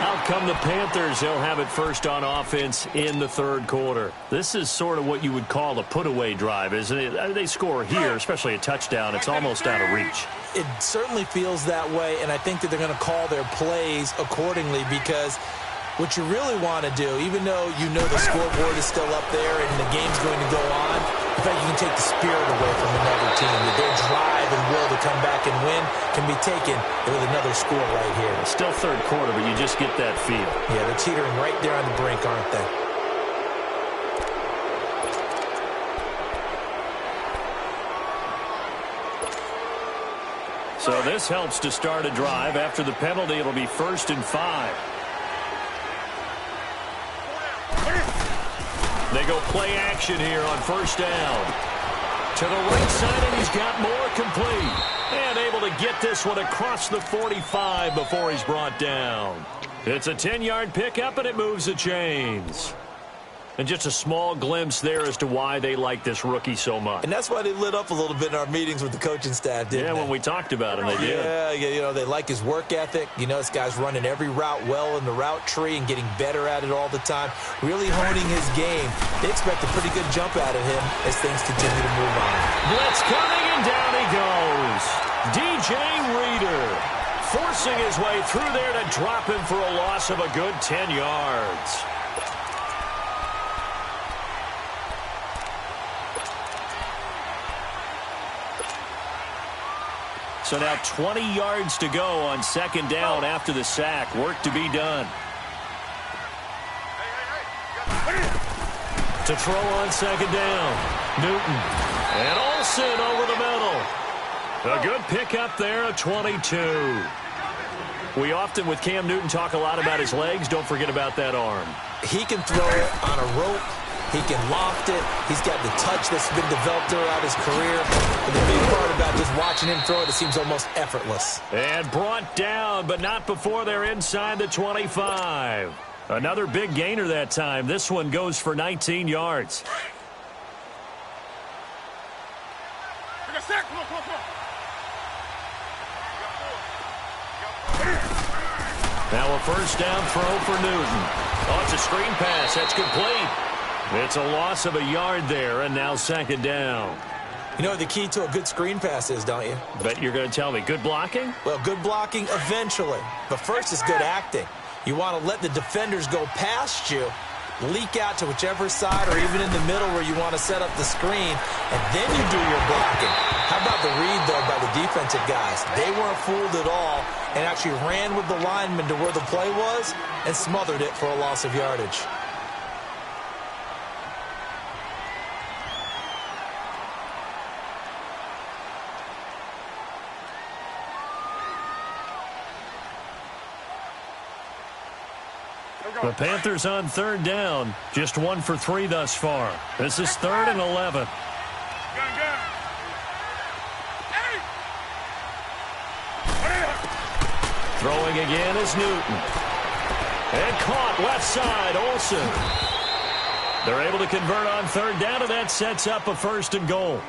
Out come the Panthers. They'll have it first on offense in the third quarter. This is sort of what you would call a put-away drive, isn't it? They score here, especially a touchdown. It's almost out of reach. It certainly feels that way, and I think that they're going to call their plays accordingly because what you really want to do, even though you know the scoreboard is still up there and the game's going to go on, in fact, you can take the spirit away from another team. That their drive and will to come back and win can be taken with another score right here. It's still third quarter, but you just get that feel. Yeah, they're teetering right there on the brink, aren't they? So this helps to start a drive. After the penalty, it'll be 1st and 5. They go play action here on first down. To the right side, and he's got more complete. And able to get this one across the 45 before he's brought down. It's a 10-yard pickup, and it moves the chains. And just a small glimpse there as to why they like this rookie so much. And that's why they lit up a little bit in our meetings with the coaching staff, didn't they? Yeah, when we talked about him, they did. Yeah, you know, they like his work ethic. You know, this guy's running every route well in the route tree and getting better at it all the time, really honing his game. They expect a pretty good jump out of him as things continue to move on. Blitz coming, and down he goes. DJ Reader forcing his way through there to drop him for a loss of a good 10 yards. So now 20 yards to go on second down after the sack. Work to be done. To throw on second down. Newton. And Olsen over the middle. A good pickup there, a 22. We often, with Cam Newton, talk a lot about his legs. Don't forget about that arm. He can throw it on a rope. He can loft it. He's got the touch that's been developed throughout his career. And the big part about just watching him throw it, it seems almost effortless. And brought down, but not before they're inside the 25. Another big gainer that time. This one goes for 19 yards. Now a first down throw for Newton. Oh, it's a screen pass. That's complete. It's a loss of a yard there, and now second down. You know what the key to a good screen pass is, don't you? Bet you're going to tell me. Good blocking? Well, good blocking eventually. But first is good acting. You want to let the defenders go past you, leak out to whichever side or even in the middle where you want to set up the screen, and then you do your blocking. How about the read, though, by the defensive guys? They weren't fooled at all and actually ran with the lineman to where the play was and smothered it for a loss of yardage. The Panthers on third down. Just 1 for 3 thus far. This is 3rd and 11. Throwing again is Newton. And caught left side, Olsen. They're able to convert on third down, and that sets up a 1st and goal.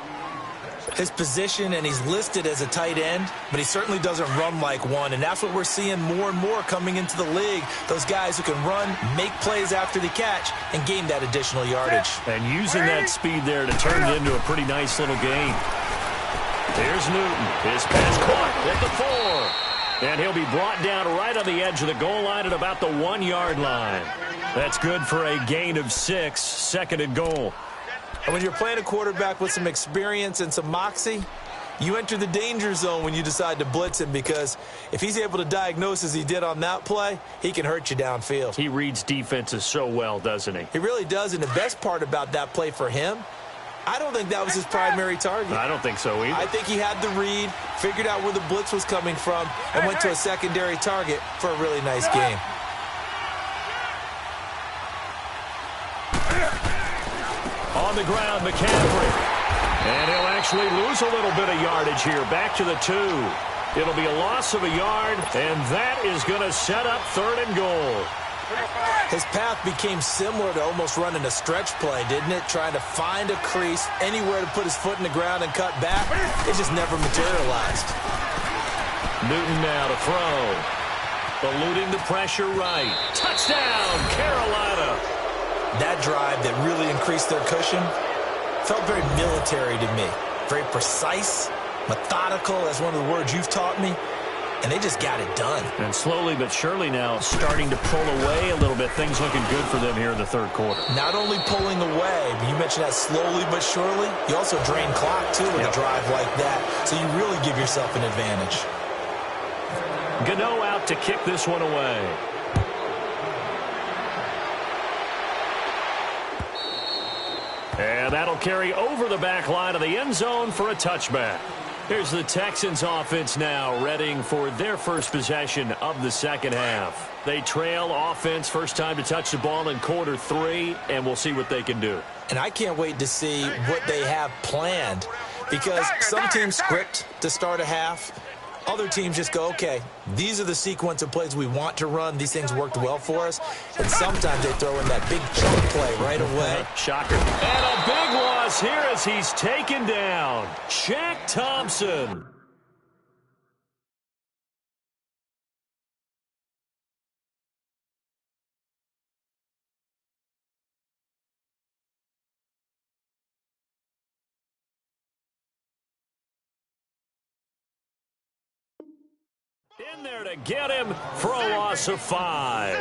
His position, and he's listed as a tight end, but he certainly doesn't run like one, and that's what we're seeing more and more coming into the league. Those guys who can run, make plays after the catch, and gain that additional yardage. And using that speed there to turn it into a pretty nice little gain. Here's Newton. His pass caught at the 4. And he'll be brought down right on the edge of the goal line at about the 1-yard line. That's good for a gain of 6, 2nd and goal. And when you're playing a quarterback with some experience and some moxie, you enter the danger zone when you decide to blitz him, because if he's able to diagnose as he did on that play, he can hurt you downfield. He reads defenses so well, doesn't he? He really does, and the best part about that play for him, I don't think that was his primary target. I don't think so either. I think he had the read, figured out where the blitz was coming from, and went to a secondary target for a really nice game. On the ground, McCaffrey. And he'll actually lose a little bit of yardage here. Back to the 2. It'll be a loss of a yard, and that is going to set up 3rd and goal. His path became similar to almost running a stretch play, didn't it? Trying to find a crease, anywhere to put his foot in the ground and cut back. It just never materialized. Newton now to throw. Eluding the pressure right. Touchdown, Carolina. That drive that really increased their cushion felt very military to me. Very precise, methodical. That's one of the words you've taught me. And they just got it done. And slowly but surely now starting to pull away a little bit. Things looking good for them here in the 3rd quarter. Not only pulling away, but you mentioned that slowly but surely. You also drain clock, too, in a drive like that. So you really give yourself an advantage. Gano out to kick this one away. And that'll carry over the back line of the end zone for a touchback. Here's the Texans offense now, readying for their first possession of the 2nd half. They trail offense, first time to touch the ball in quarter 3, and we'll see what they can do. And I can't wait to see what they have planned, because some teams script to start a half. Other teams just go, okay, these are the sequence of plays we want to run. These things worked well for us. And sometimes they throw in that big chunk play right away. Shocker. And a big loss here as he's taken down. Shaq Thompson. In there to get him for a loss of 5.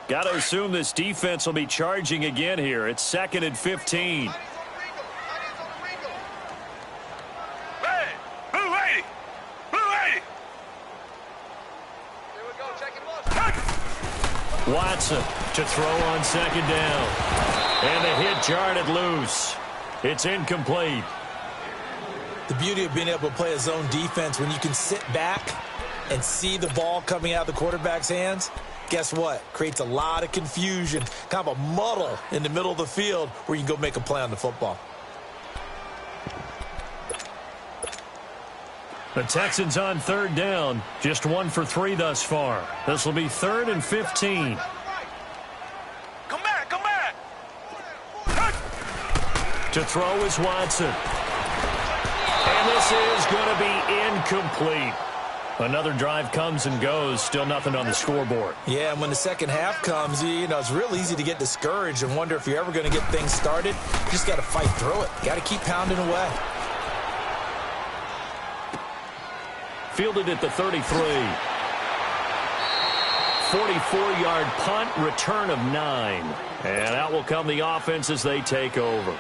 Got to assume this defense will be charging again here. It's 2nd and 15. Watson to throw on 2nd down. And the hit jarred loose. It's incomplete. The beauty of being able to play a zone defense, when you can sit back and see the ball coming out of the quarterback's hands, guess what? Creates a lot of confusion, kind of a muddle in the middle of the field where you can go make a play on the football. The Texans on 3rd down. Just 1 for 3 thus far. This will be 3rd and 15. Come back, come back. To throw is Watson. And this is going to be incomplete. Another drive comes and goes. Still nothing on the scoreboard. Yeah, and when the 2nd half comes, you know, it's real easy to get discouraged and wonder if you're ever going to get things started. You just got to fight through it. Got to keep pounding away. Fielded at the 33. 44-yard punt, return of 9. And out will come the offense as they take over.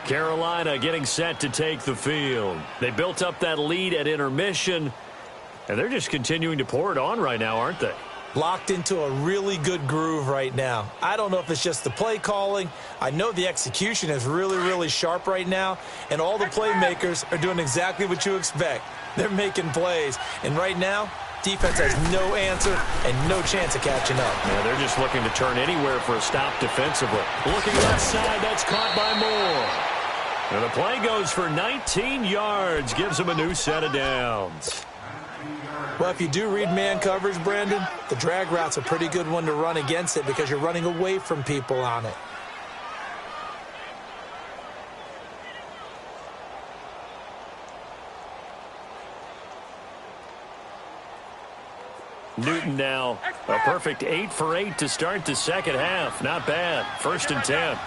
Carolina getting set to take the field. They built up that lead at intermission, and they're just continuing to pour it on right now, aren't they? Locked into a really good groove right now. I don't know if it's just the play calling. I know the execution is really, really sharp right now, and all the playmakers are doing exactly what you expect. They're making plays, and right now, defense has no answer and no chance of catching up. Yeah, they're just looking to turn anywhere for a stop defensively. Looking left side, that's caught by Moore. And the play goes for 19 yards, gives them a new set of downs. Well, if you do read man coverage, Brandon, the drag route's a pretty good one to run against it because you're running away from people on it. Newton now a perfect 8 for 8 to start the 2nd half. Not bad. 1st and 10.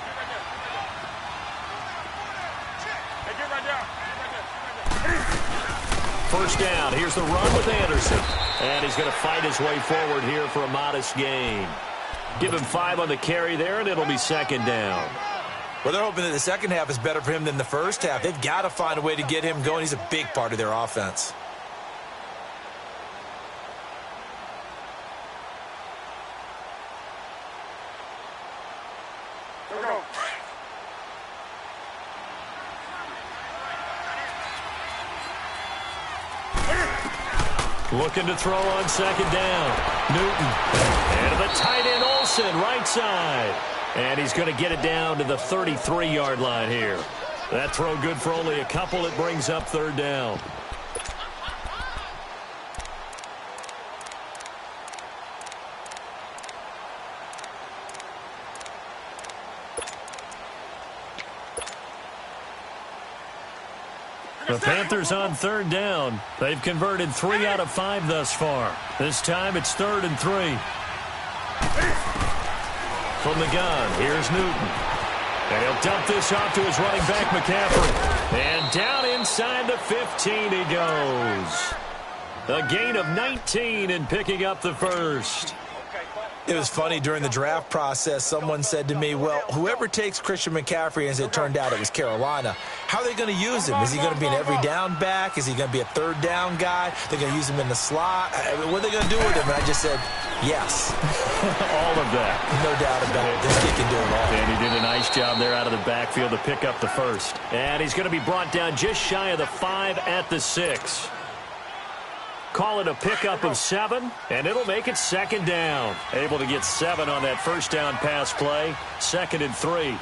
First down. Here's the run with Anderson. And he's going to fight his way forward here for a modest gain. Give him 5 on the carry there, and it'll be 2nd down. Well, they're hoping that the 2nd half is better for him than the 1st half. They've got to find a way to get him going. He's a big part of their offense. Looking to throw on second down. Newton. And the tight end Olsen, right side. And he's going to get it down to the 33-yard line here. That throw good for only a couple. It brings up third down. The Panthers on third down. They've converted 3 out of 5 thus far. This time it's 3rd and 3. From the gun, here's Newton. And he'll dump this off to his running back, McCaffrey. And down inside the 15 he goes. A gain of 19 in picking up the first. It was funny during the draft process. Someone said to me, well, whoever takes Christian McCaffrey, as it turned out it was Carolina, how are they going to use him? Is he going to be an every down back? Is he going to be a third down guy? They're going to use him in the slot? What are they going to do with him? And I just said, yes. All of that. No doubt about it. This kid can do it all. And he did a nice job there out of the backfield to pick up the first. And he's going to be brought down just shy of the 5 at the 6. Call it a pickup of 7, and it'll make it 2nd down. Able to get 7 on that first down pass play. 2nd and 3.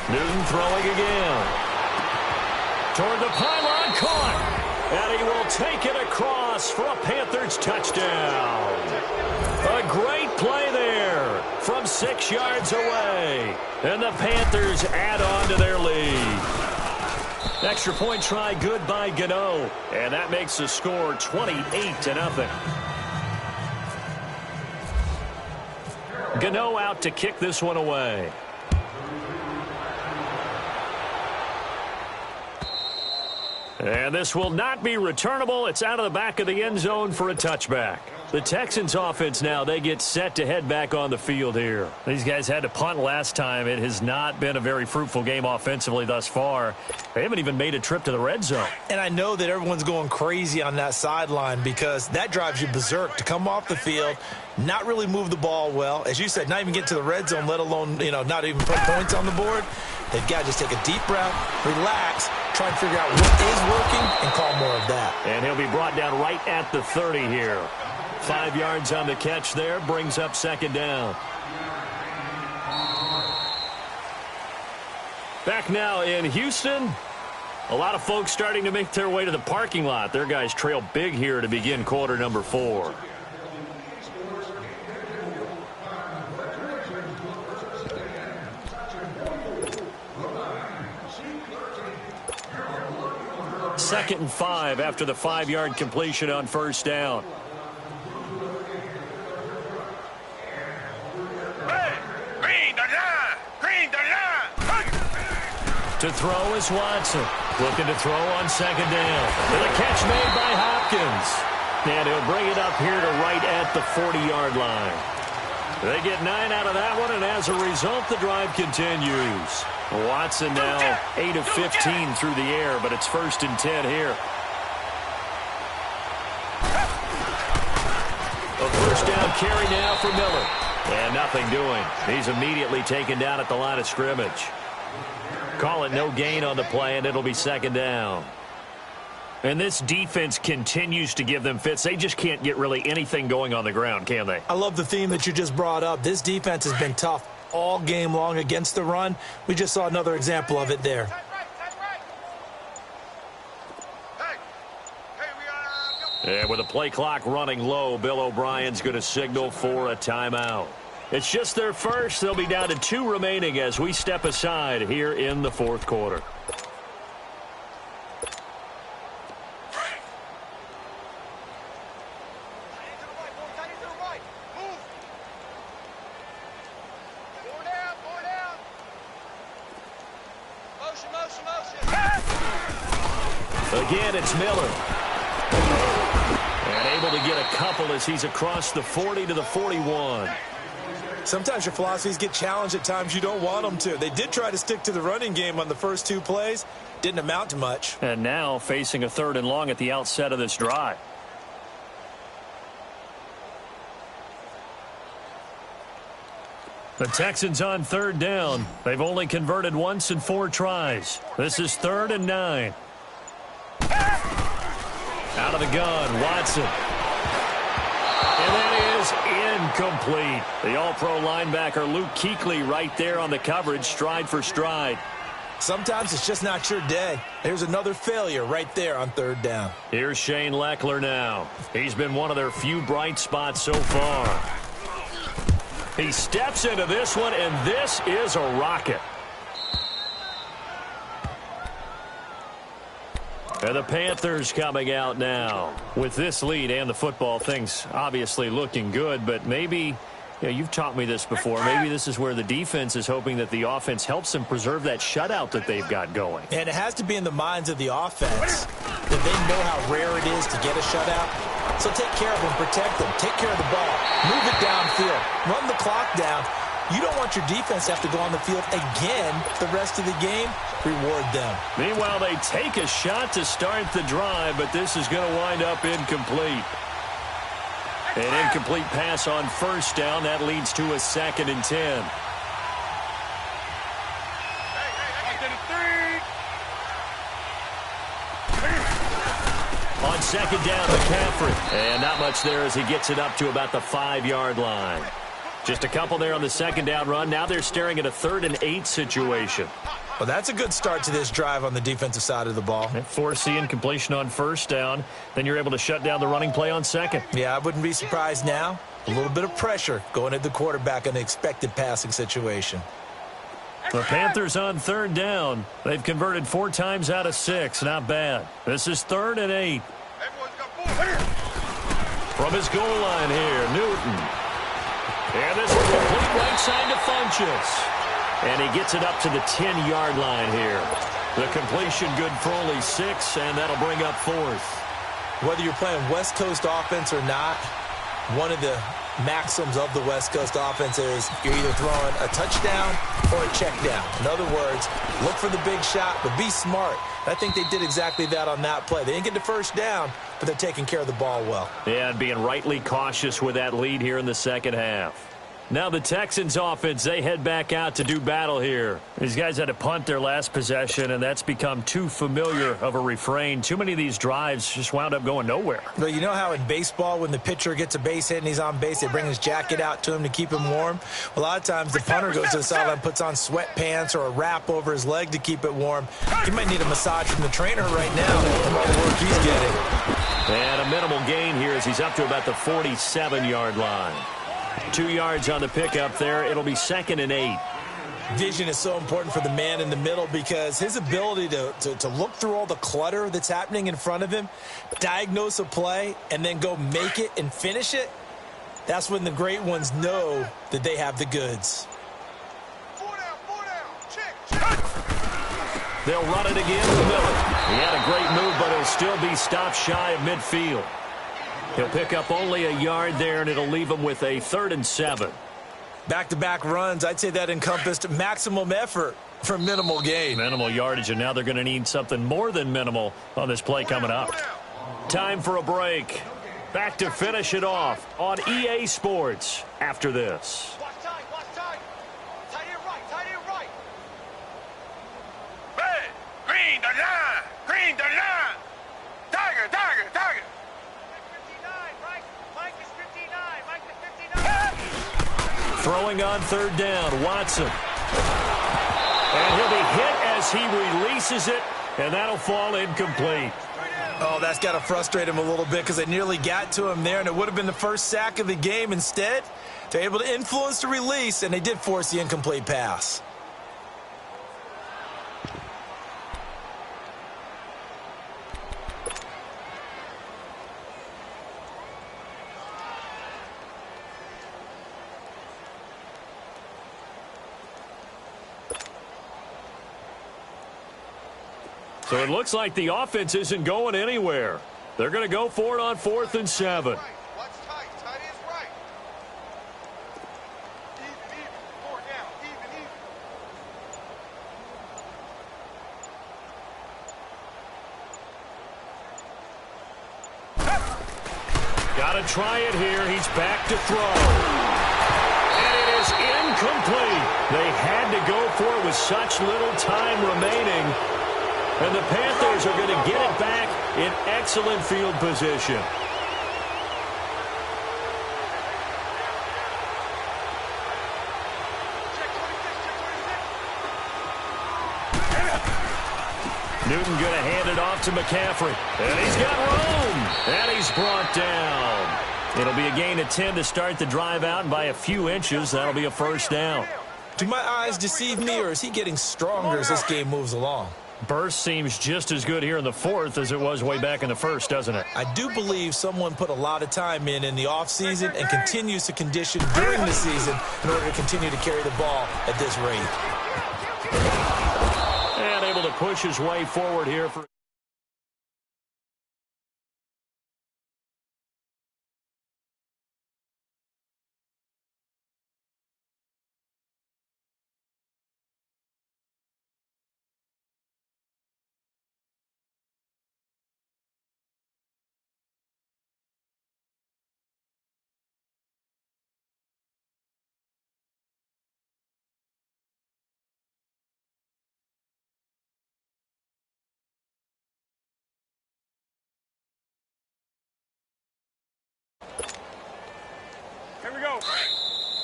Newton throwing again. Toward the pylon, caught. And he will take it across for a Panthers touchdown. A great play there from 6 yards away. And the Panthers add on to their lead. Extra point try good by Gano. And that makes the score 28-0. Gano out to kick this one away. And this will not be returnable. It's out of the back of the end zone for a touchback. The Texans offense now, they get set to head back on the field here. These guys had to punt last time. It has not been a very fruitful game offensively thus far. They haven't even made a trip to the red zone. And I know that everyone's going crazy on that sideline because that drives you berserk to come off the field, not really move the ball well. As you said, not even get to the red zone, let alone, not even put points on the board. They've got to just take a deep breath, relax, try and figure out what is working, and call more of that. And he'll be brought down right at the 30 here. 5 yards on the catch there, brings up 2nd down. Back now in Houston. A lot of folks starting to make their way to the parking lot. Their guys trail big here to begin quarter number 4. Second and 5 after the 5-yard completion on first down. To throw is Watson. Looking to throw on second down. And a catch made by Hopkins. And he'll bring it up here to right at the 40-yard line. They get 9 out of that one, and as a result, the drive continues. Watson now 8 of 15 through the air, but it's 1st and 10 here. A first down carry now for Miller. And nothing doing. He's immediately taken down at the line of scrimmage. Call it no gain on the play, and it'll be 2nd down. And this defense continues to give them fits. They just can't get really anything going on the ground, can they? I love the theme that you just brought up. This defense has been tough all game long against the run. We just saw another example of it there. And with the play clock running low, Bill O'Brien's going to signal for a timeout. It's just their first. They'll be down to 2 remaining as we step aside here in the 4th quarter. Again, it's Miller. And able to get a couple as he's across the 40 to the 41. Sometimes your philosophies get challenged at times you don't want them to. They did try to stick to the running game on the first 2 plays. Didn't amount to much. And now facing a 3rd and long at the outset of this drive. The Texans on third down. They've only converted once in 4 tries. This is 3rd and 9. Out of the gun, Watson. And that is incomplete. The all-pro linebacker Luke Kuechly right there on the coverage, stride for stride. Sometimes it's just not your day. There's another failure right there on 3rd down. Here's Shane Leckler now. He's been one of their few bright spots so far. He steps into this one, and this is a rocket. And the Panthers coming out now. With this lead and the football, things obviously looking good, but maybe, you've taught me this before, maybe this is where the defense is hoping that the offense helps them preserve that shutout that they've got going. And it has to be in the minds of the offense that they know how rare it is to get a shutout. So take care of them, protect them, take care of the ball, move it downfield, run the clock down. You don't want your defense to have to go on the field again the rest of the game. Reward them. Meanwhile, they take a shot to start the drive, but this is going to wind up incomplete. An incomplete pass on 1st down. That leads to a 2nd and 10. On 2nd down, McCaffrey. And not much there as he gets it up to about the 5-yard line. Just a couple there on the 2nd down run. Now they're staring at a 3rd and 8 situation. Well, that's a good start to this drive on the defensive side of the ball. Force the incompletion on 1st down. Then you're able to shut down the running play on 2nd. Yeah, I wouldn't be surprised now. A little bit of pressure going at the quarterback in an expected passing situation. The Panthers on 3rd down. They've converted 4 times out of 6. Not bad. This is 3rd and 8. From his goal line here, Newton. And this is complete right side to Funchess. And he gets it up to the 10-yard line here. The completion good for only 6, and that'll bring up 4th. Whether you're playing West Coast offense or not, one of the maxims of the West Coast offense is you're either throwing a touchdown or a check down. In other words, look for the big shot, but be smart. I think they did exactly that on that play. They didn't get the 1st down, but they're taking care of the ball well. Yeah, and being rightly cautious with that lead here in the 2nd half. Now the Texans offense, they head back out to do battle here. These guys had to punt their last possession, and that's become too familiar of a refrain. Too many of these drives just wound up going nowhere. Well, you know how in baseball when the pitcher gets a base hit and he's on base, they bring his jacket out to him to keep him warm? A lot of times the punter goes to the sideline, puts on sweatpants or a wrap over his leg to keep it warm. He might need a massage from the trainer right now from all the work he's getting. And a minimal gain here as he's up to about the 47-yard line. 2 yards on the pickup there. It'll be 2nd and 8. Vision is so important for the man in the middle because his ability to look through all the clutter that's happening in front of him, diagnose a play, and then go make it and finish it, that's when the great ones know that they have the goods. They'll run it again to Miller. He had a great move, but he'll still be stopped shy of midfield. He'll pick up only a yard there, and it'll leave him with a 3rd and 7. Back-to-back runs, I'd say that encompassed maximum effort for minimal gain. Minimal yardage, and now they're going to need something more than minimal on this play coming up. Time for a break. Back to finish it off on EA Sports after this. Watch tight, tight end right. Red, green the line. Tiger. 59, Mike is 59, Mike is 59. Throwing on 3rd down, Watson. And he'll be hit as he releases it, and that'll fall incomplete. Oh, that's got to frustrate him a little bit because they nearly got to him there, and it would have been the first sack of the game. Instead, they're able to influence the release, and they did force the incomplete pass. So it looks like the offense isn't going anywhere. They're going to go for it on 4th and 7. Watch tight end's right. Even, 4 down, even. Got to try it here. He's back to throw. And it is incomplete. They had to go for it with such little time remaining. And the Panthers are going to get it back in excellent field position. Newton going to hand it off to McCaffrey. And he's got room. And he's brought down. It'll be a gain of 10 to start the drive out, and by a few inches, that'll be a first down. Do my eyes deceive me, or is he getting stronger as this game moves along? Burst seems just as good here in the fourth as it was way back in the first, doesn't it? I do believe someone put a lot of time in the offseason and continues to condition during the season in order to continue to carry the ball at this rate. And able to push his way forward here for...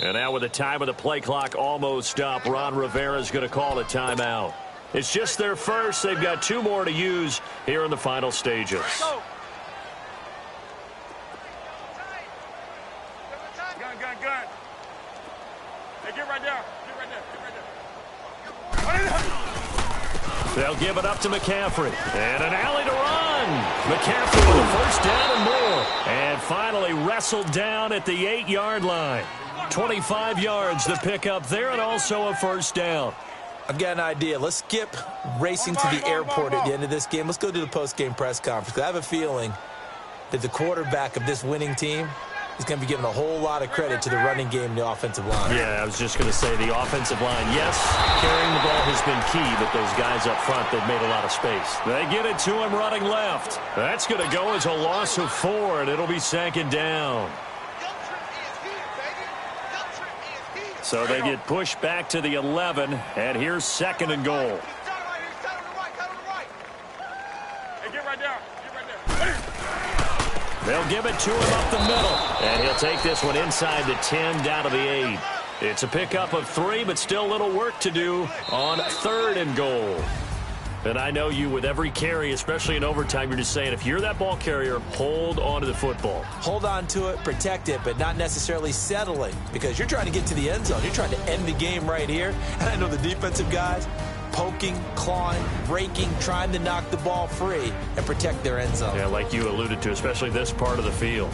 And now with the time of the play clock almost up, Ron Rivera's going to call a timeout. It's just their first. They've got 2 more to use here in the final stages. Gun. Hey, get right there. They'll give it up to McCaffrey. And an alley to run. McCaffrey with a first down and more. And finally wrestled down at the 8-yard line. 25 yards to pick up there, and also a first down. I've got an idea. Let's skip racing to the airport at the end of this game. Let's go to the post-game press conference. I have a feeling that the quarterback of this winning team is going to be given a whole lot of credit to the running game and the offensive line. Yeah, I was just going to say the offensive line, yes, carrying the ball has been key, but those guys up front, they've made a lot of space. They get it to him running left. That's going to go as a loss of 4, and it'll be second down. So they get pushed back to the 11, and here's second and goal. Hey, get right there. They'll give it to him up the middle, and he'll take this one inside the 10 down to the 8. It's a pickup of 3, but still a little work to do on third and goal. And I know you, with every carry, especially in overtime, you're just saying, if you're that ball carrier, hold on to the football. Hold on to it, protect it, but not necessarily settling, because you're trying to get to the end zone. You're trying to end the game right here. And I know the defensive guys poking, clawing, raking, trying to knock the ball free and protect their end zone. Yeah, like you alluded to, especially this part of the field.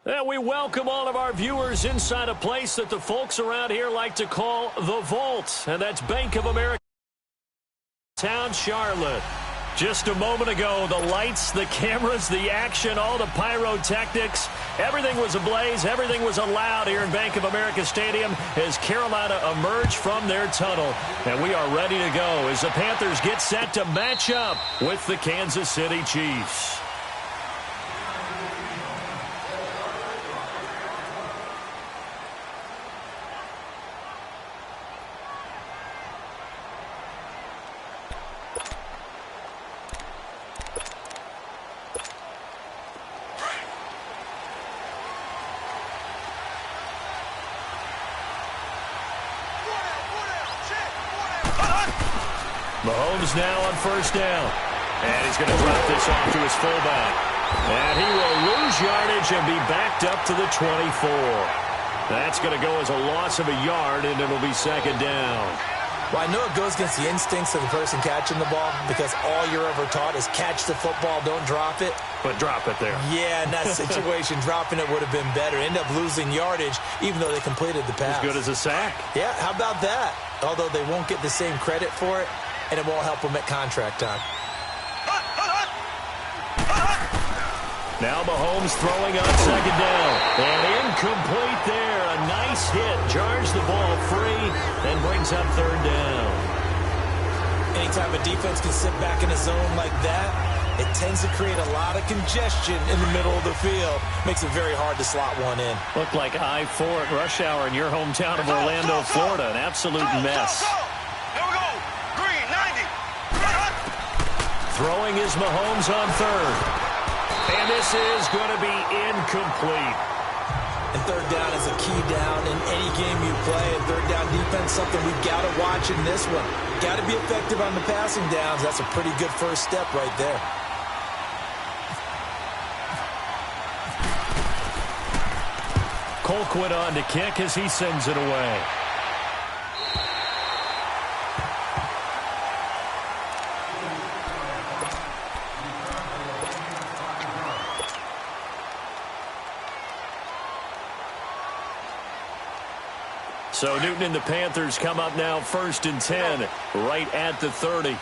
And we welcome all of our viewers inside a place that the folks around here like to call the Vault. And that's Bank of America Town, Charlotte. Just a moment ago, the lights, the cameras, the action, all the pyrotechnics, everything was ablaze, everything was allowed here in Bank of America Stadium as Carolina emerged from their tunnel. And we are ready to go as the Panthers get set to match up with the Kansas City Chiefs. Mahomes now on first down. And he's going to drop this off to his fullback. And he will lose yardage and be backed up to the 24. That's going to go as a loss of a yard, and it'll be second down. Well, I know it goes against the instincts of the person catching the ball because all you're ever taught is catch the football, don't drop it. But drop it there. Yeah, in that situation, dropping it would have been better. End up losing yardage, even though they completed the pass. As good as a sack. Yeah, how about that? Although they won't get the same credit for it, and it won't help them at contract time. Now Mahomes throwing on second down. And incomplete there. A nice hit. Jars the ball free and brings up third down. Anytime a defense can sit back in a zone like that, it tends to create a lot of congestion in the middle of the field. Makes it very hard to slot one in. Looked like I-4 at rush hour in your hometown of Orlando, Florida. An absolute mess. Here we go. Green, 90. Throwing is Mahomes on third. And this is going to be incomplete. And third down is a key down in any game you play. And third down defense, something we've got to watch in this one. Got to be effective on the passing downs. That's a pretty good first step right there. Colquitt on to kick as he sends it away. So Newton and the Panthers come up now first and 10, right at the 30.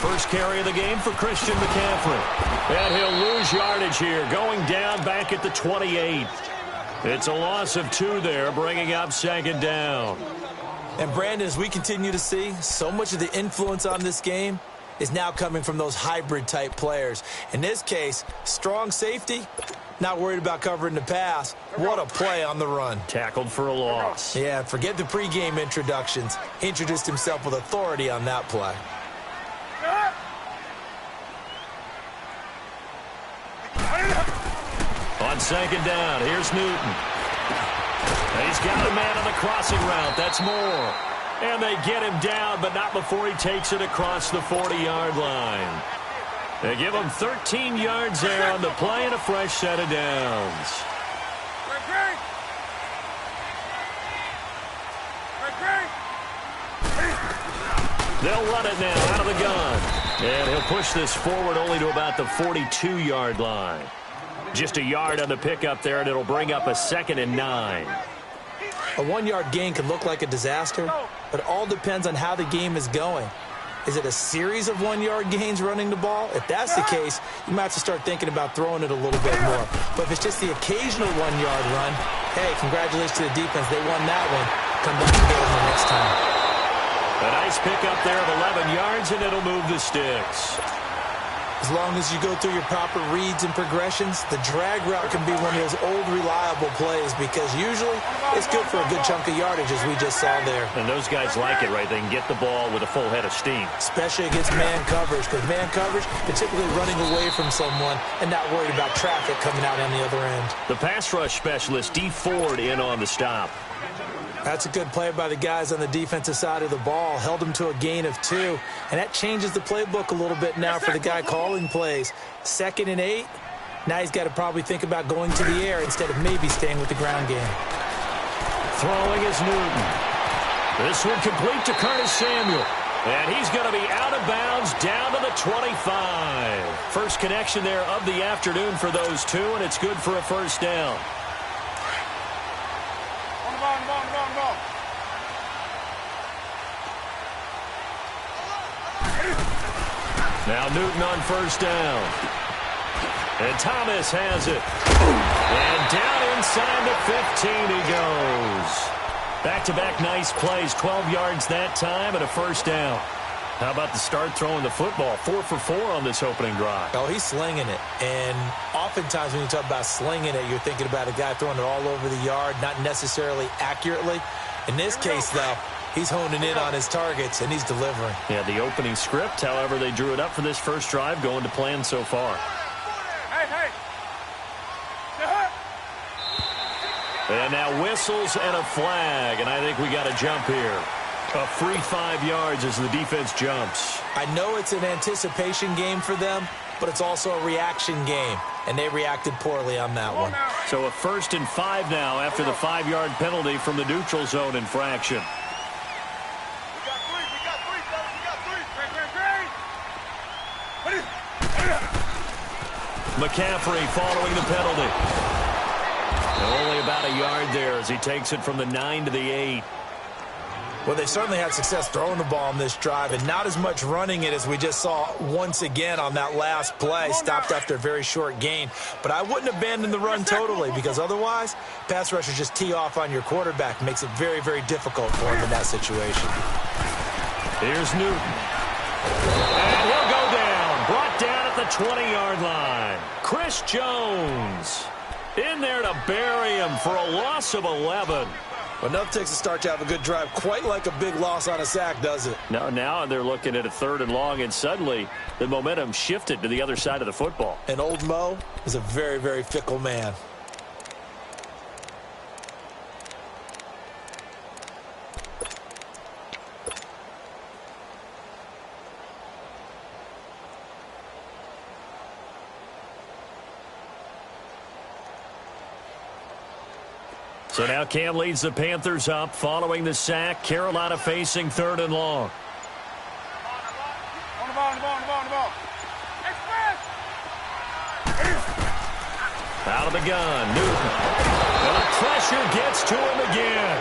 First carry of the game for Christian McCaffrey. And he'll lose yardage here, going down back at the 28. It's a loss of 2 there, bringing up second down. And Brandon, as we continue to see, so much of the influence on this game is now coming from those hybrid-type players. In this case, strong safety, not worried about covering the pass. What a play on the run. Tackled for a loss. Yeah, forget the pregame introductions. Introduced himself with authority on that play. On second down, here's Newton. He's got a man on the crossing route. That's Moore. And they get him down, but not before he takes it across the 40-yard line. They give him 13 yards there on the play and a fresh set of downs. They'll run it now out of the gun. And he'll push this forward only to about the 42-yard line. Just a yard on the pickup there, and it'll bring up a 2nd and 9. A 1-yard gain can look like a disaster, but it all depends on how the game is going. Is it a series of 1-yard gains running the ball? If that's the case, you might have to start thinking about throwing it a little bit more. But if it's just the occasional 1-yard run, hey, congratulations to the defense. They won that one. Come back and get them the next time. A nice pickup there of 11 yards, and it'll move the sticks. As long as you go through your proper reads and progressions, the drag route can be one of those old reliable plays because usually it's good for a good chunk of yardage, as we just saw there. And those guys like it, right? They can get the ball with a full head of steam. Especially against man coverage, because man coverage, they're typically running away from someone and not worried about traffic coming out on the other end. The pass rush specialist, D. Ford, in on the stop. That's a good play by the guys on the defensive side of the ball. Held them to a gain of 2. And that changes the playbook a little bit now for the guy calling plays. 2nd and 8. Now he's got to probably think about going to the air instead of maybe staying with the ground game. Throwing is Newton. This one complete to Curtis Samuel. And he's going to be out of bounds down to the 25. First connection there of the afternoon for those two, and it's good for a first down. Now Newton on first down. And Thomas has it. And down inside the 15 he goes. Back-to-back nice plays, 12 yards that time and a first down. How about the start throwing the football? 4 for 4 on this opening drive. Oh, he's slinging it. And oftentimes when you talk about slinging it, you're thinking about a guy throwing it all over the yard, not necessarily accurately. In this case, though, he's honing in on his targets, and he's delivering. Yeah, the opening script, however, they drew it up for this first drive, going to plan so far. And now whistles and a flag, and I think we got a jump here. A free 5 yards as the defense jumps. I know it's an anticipation game for them, but it's also a reaction game, and they reacted poorly on that one. So a 1st and 5 now after the 5-yard penalty from the neutral zone infraction. McCaffrey following the penalty. Only about a yard there as he takes it from the 9 to the 8. Well, they certainly had success throwing the ball on this drive, and not as much running it as we just saw once again on that last play. Stopped after a very short gain. But I wouldn't abandon the run totally, because otherwise, pass rushers just tee off on your quarterback. Makes it very, very difficult for him in that situation. Here's Newton. And he'll go down. Brought down at the 20-yard line. Chris Jones in there to bury him for a loss of 11. Well, enough takes a start to have a good drive. Quite like a big loss on a sack, does it? No, now they're looking at a 3rd and long, and suddenly the momentum shifted to the other side of the football. And old Mo is a very, very fickle man. So now Cam leads the Panthers up following the sack. Carolina facing 3rd and long. On the ball. Express! Out of the gun, Newton. And the pressure gets to him again.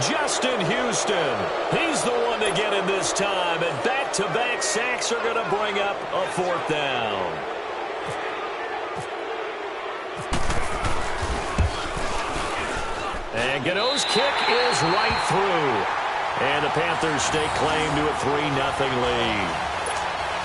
Justin Houston. He's the one to get him this time. And back-to-back sacks are going to bring up a 4th down. And Gano's kick is right through. And the Panthers stake claim to a 3-0 lead.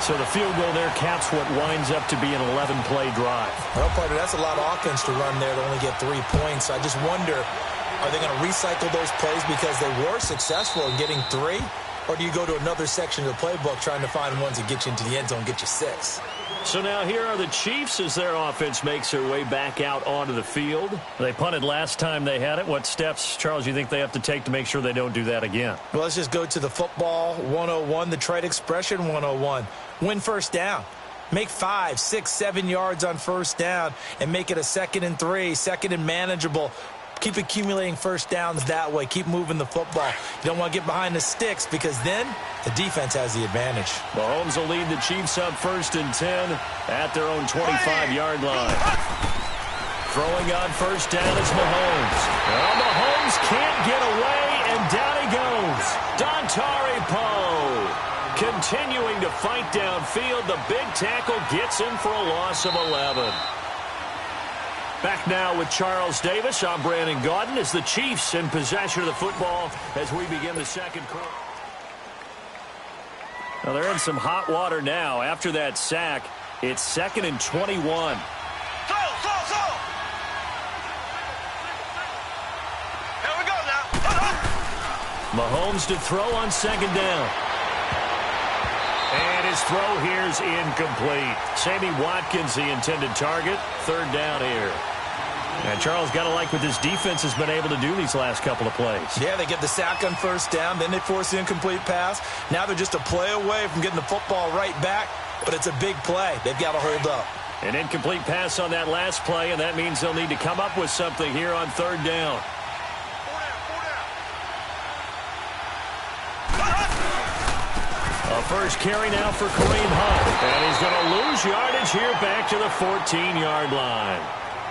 So the field goal there caps what winds up to be an 11-play drive. Well, partner, that's a lot of offense to run there to only get 3 points. I just wonder, are they going to recycle those plays because they were successful in getting 3? Or do you go to another section of the playbook trying to find ones that get you into the end zone and get you 6? So now here are the Chiefs as their offense makes their way back out onto the field. They punted last time they had it. What steps, Charles, you think they have to take to make sure they don't do that again? Well, let's just go to the football 101, the trade expression 101. Win first down. Make 5, 6, 7 yards on first down and make it a 2nd and 3, 2nd and manageable. Keep accumulating first downs that way. Keep moving the football. You don't want to get behind the sticks because then the defense has the advantage. Mahomes will lead the Chiefs up 1st and 10 at their own 25-yard line. Throwing on first down is Mahomes. Well, Mahomes can't get away, and down he goes. Dontari Poe continuing to fight downfield. The big tackle gets him for a loss of 11. Back now with Charles Davis. I'm Brandon Gaudin as the Chiefs in possession of the football as we begin the second quarter. Now they're in some hot water now. After that sack, it's 2nd and 21. Throw! Here we go now. Mahomes to throw on 2nd down. And his throw here is incomplete. Sammy Watkins, the intended target. 3rd down here. And Charles, got to like what this defense has been able to do these last couple of plays. Yeah, they get the sack on first down, then they force the incomplete pass. Now they're just a play away from getting the football right back, but it's a big play. They've got to hold up. An incomplete pass on that last play, and that means they'll need to come up with something here on 3rd down. A first carry now for Kareem Hunt. And he's going to lose yardage here back to the 14-yard line.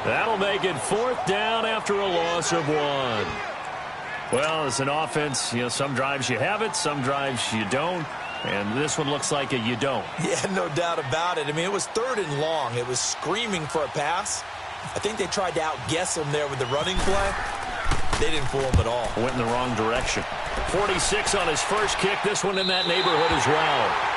That'll make it 4th down after a loss of 1. Well, as an offense, some drives you have it, some drives you don't. And this one looks like a you don't. Yeah, no doubt about it. I mean, it was 3rd and long. It was screaming for a pass. I think they tried to outguess him there with the running play. They didn't fool him at all. Went in the wrong direction. 46 on his first kick. This one in that neighborhood as well.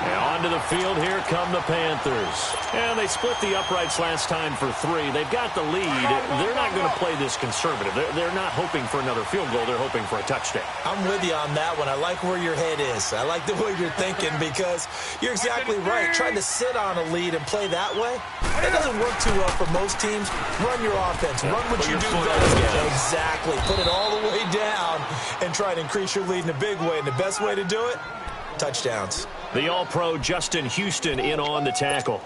And onto the field, here come the Panthers. And they split the uprights last time for 3. They've got the lead. They're not going to play this conservative. They're not hoping for another field goal. They're hoping for a touchdown. I'm with you on that one. I like where your head is. I like the way you're thinking because you're exactly right. Trying to sit on a lead and play that way, it doesn't work too well for most teams. Run your offense. Run what you do best. Exactly. Put it all the way down and try to increase your lead in a big way. And the best way to do it, touchdowns. The All-Pro Justin Houston in on the tackle.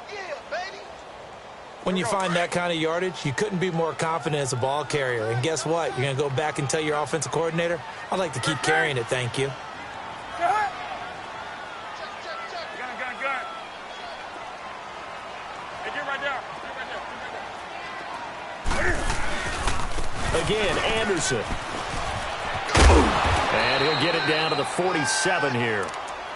When you find that kind of yardage, you couldn't be more confident as a ball carrier. And guess what? You're going to go back and tell your offensive coordinator, I'd like to keep carrying it, thank you. Gun. Hey, get right there. Again, Anderson. And he'll get it down to the 47 here.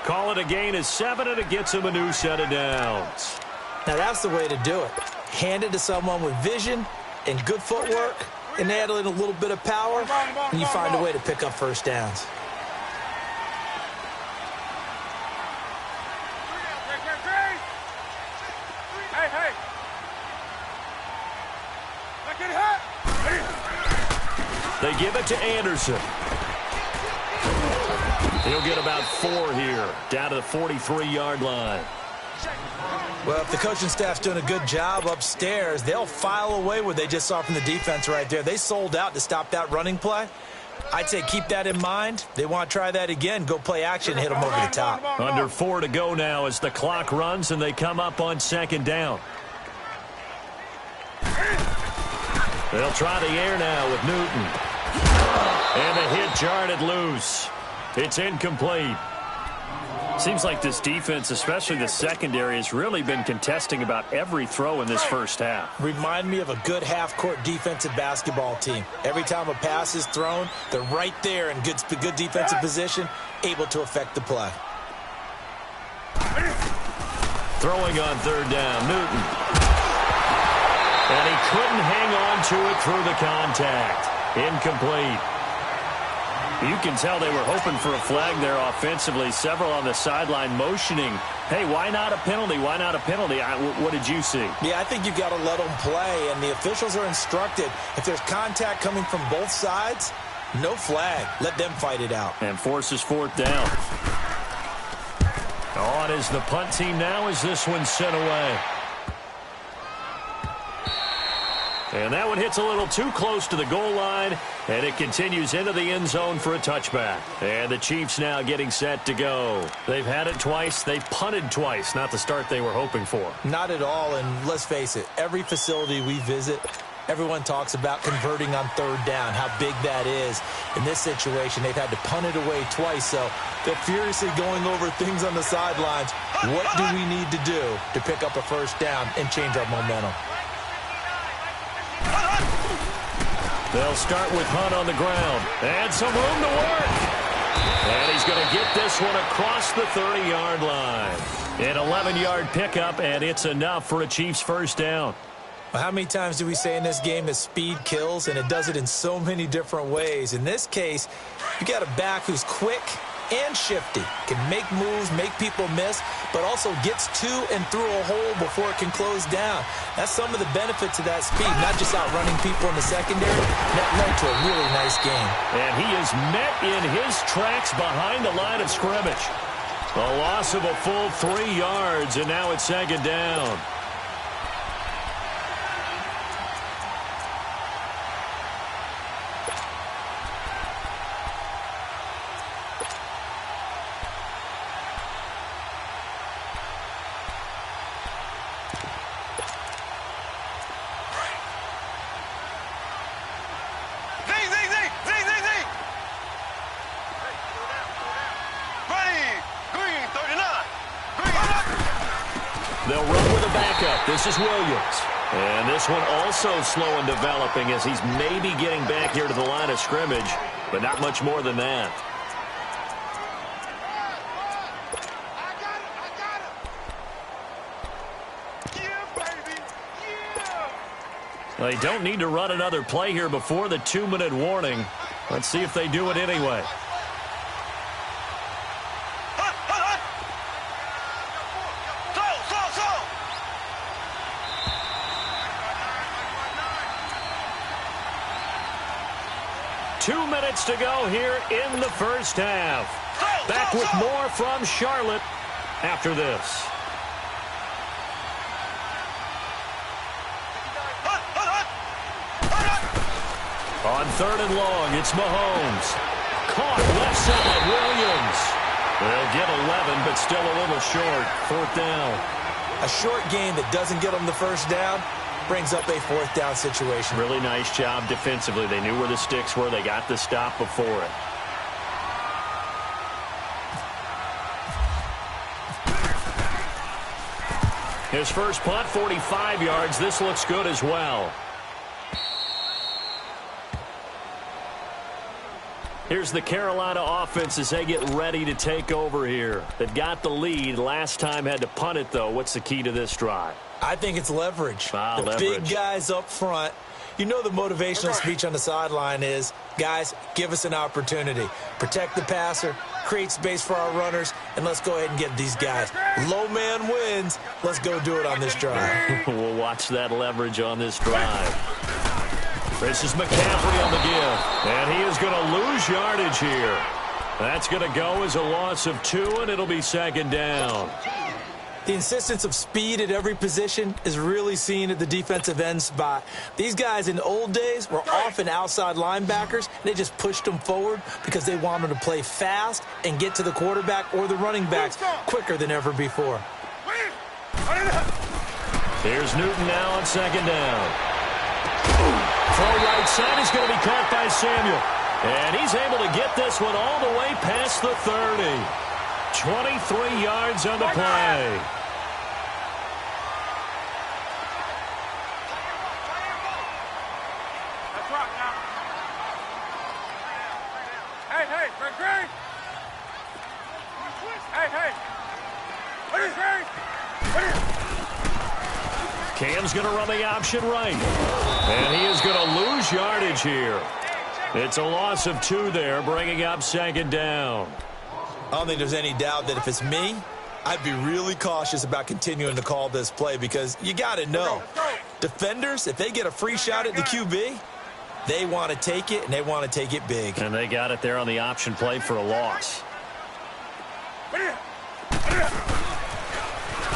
Call it a gain of 7, and it gets him a new set of downs. Now, that's the way to do it. Hand it to someone with vision and good footwork, and add in a little bit of power, and you find a way to pick up first downs. Hey. Look at her. They give it to Anderson. He'll get about 4 here, down to the 43-yard line. Well, if the coaching staff's doing a good job upstairs, they'll file away what they just saw from the defense right there. They sold out to stop that running play. I'd say keep that in mind. They want to try that again. Go play action, hit them over the top. Under 4 to go now as the clock runs, and they come up on 2nd down. They'll try the air now with Newton. And the hit jarred it loose. It's incomplete. Seems like this defense, especially the secondary, has really been contesting about every throw in this first half. Remind me of a good half-court defensive basketball team. Every time a pass is thrown, they're right there in good defensive position, able to affect the play. Throwing on 3rd down, Newton. And he couldn't hang on to it through the contact. Incomplete. You can tell they were hoping for a flag there offensively. Several on the sideline motioning, hey, why not a penalty? Why not a penalty? What did you see? Yeah, I think you've got to let them play, and the officials are instructed. If there's contact coming from both sides, no flag. Let them fight it out. And forces 4th down. On is the punt team now as this one's sent away. And that one hits a little too close to the goal line, and it continues into the end zone for a touchback. And the Chiefs now getting set to go. They've had it twice. They punted twice. Not the start they were hoping for. Not at all, and let's face it, every facility we visit, everyone talks about converting on 3rd down, how big that is. In this situation, they've had to punt it away twice, so they're furiously going over things on the sidelines. What do we need to do to pick up a first down and change our momentum? They'll start with Hunt on the ground. And some room to work. And he's going to get this one across the 30-yard line. An 11-yard pickup, and it's enough for a Chiefs first down. Well, how many times do we say in this game that speed kills, and it does it in so many different ways? In this case, you got a back who's quick and shifty, can make moves, make people miss, but also gets to and through a hole before it can close down. That's some of the benefits of that speed, not just outrunning people in the secondary. That led to a really nice game. And he is met in his tracks behind the line of scrimmage. A loss of a full 3 yards, and now it's 2nd down. This is Williams. And this one also slow in developing as he's maybe getting back here to the line of scrimmage, but not much more than that. They don't need to run another play here before the 2-minute warning. Let's see if they do it anyway. Two minutes to go here in the first half. Back with more from Charlotte after this. On 3rd and long, it's Mahomes. Caught left side, Williams. They'll get 11, but still a little short. 4th down. A short game that doesn't get them the first down brings up a 4th down situation. Really nice job defensively. They knew where the sticks were. They got the stop before it. His first punt, 45 yards. This looks good as well. Here's the Carolina offense as they get ready to take over here. They've got the lead. Last time had to punt it, though. What's the key to this drive? I think it's leverage. The leverage. Big guys up front. You know the motivational speech on the sideline is, guys, give us an opportunity. Protect the passer, create space for our runners, and let's go ahead and get these guys. Low man wins. Let's go do it on this drive. We'll watch that leverage on this drive. This is McCaffrey on the give, and he is going to lose yardage here. That's going to go as a loss of 2, and it'll be 2nd down. The insistence of speed at every position is really seen at the defensive end spot. These guys in the old days were often outside linebackers. They just pushed them forward because they wanted to play fast and get to the quarterback or the running backs quicker than ever before. Here's Newton now on 2nd down. Throw right side is going to be caught by Samuel. And he's able to get this one all the way past the 30. 23 yards on the play. That's right now. Hey, Greg. Hey. What is Greg? Cam's going to run the option right. And he is going to lose yardage here. It's a loss of 2 there, bringing up 2nd down. I don't think there's any doubt that if it's me, I'd be really cautious about continuing to call this play because you got to know, defenders, if they get a free shot at the QB, they want to take it, and they want to take it big. And they got it there on the option play for a loss.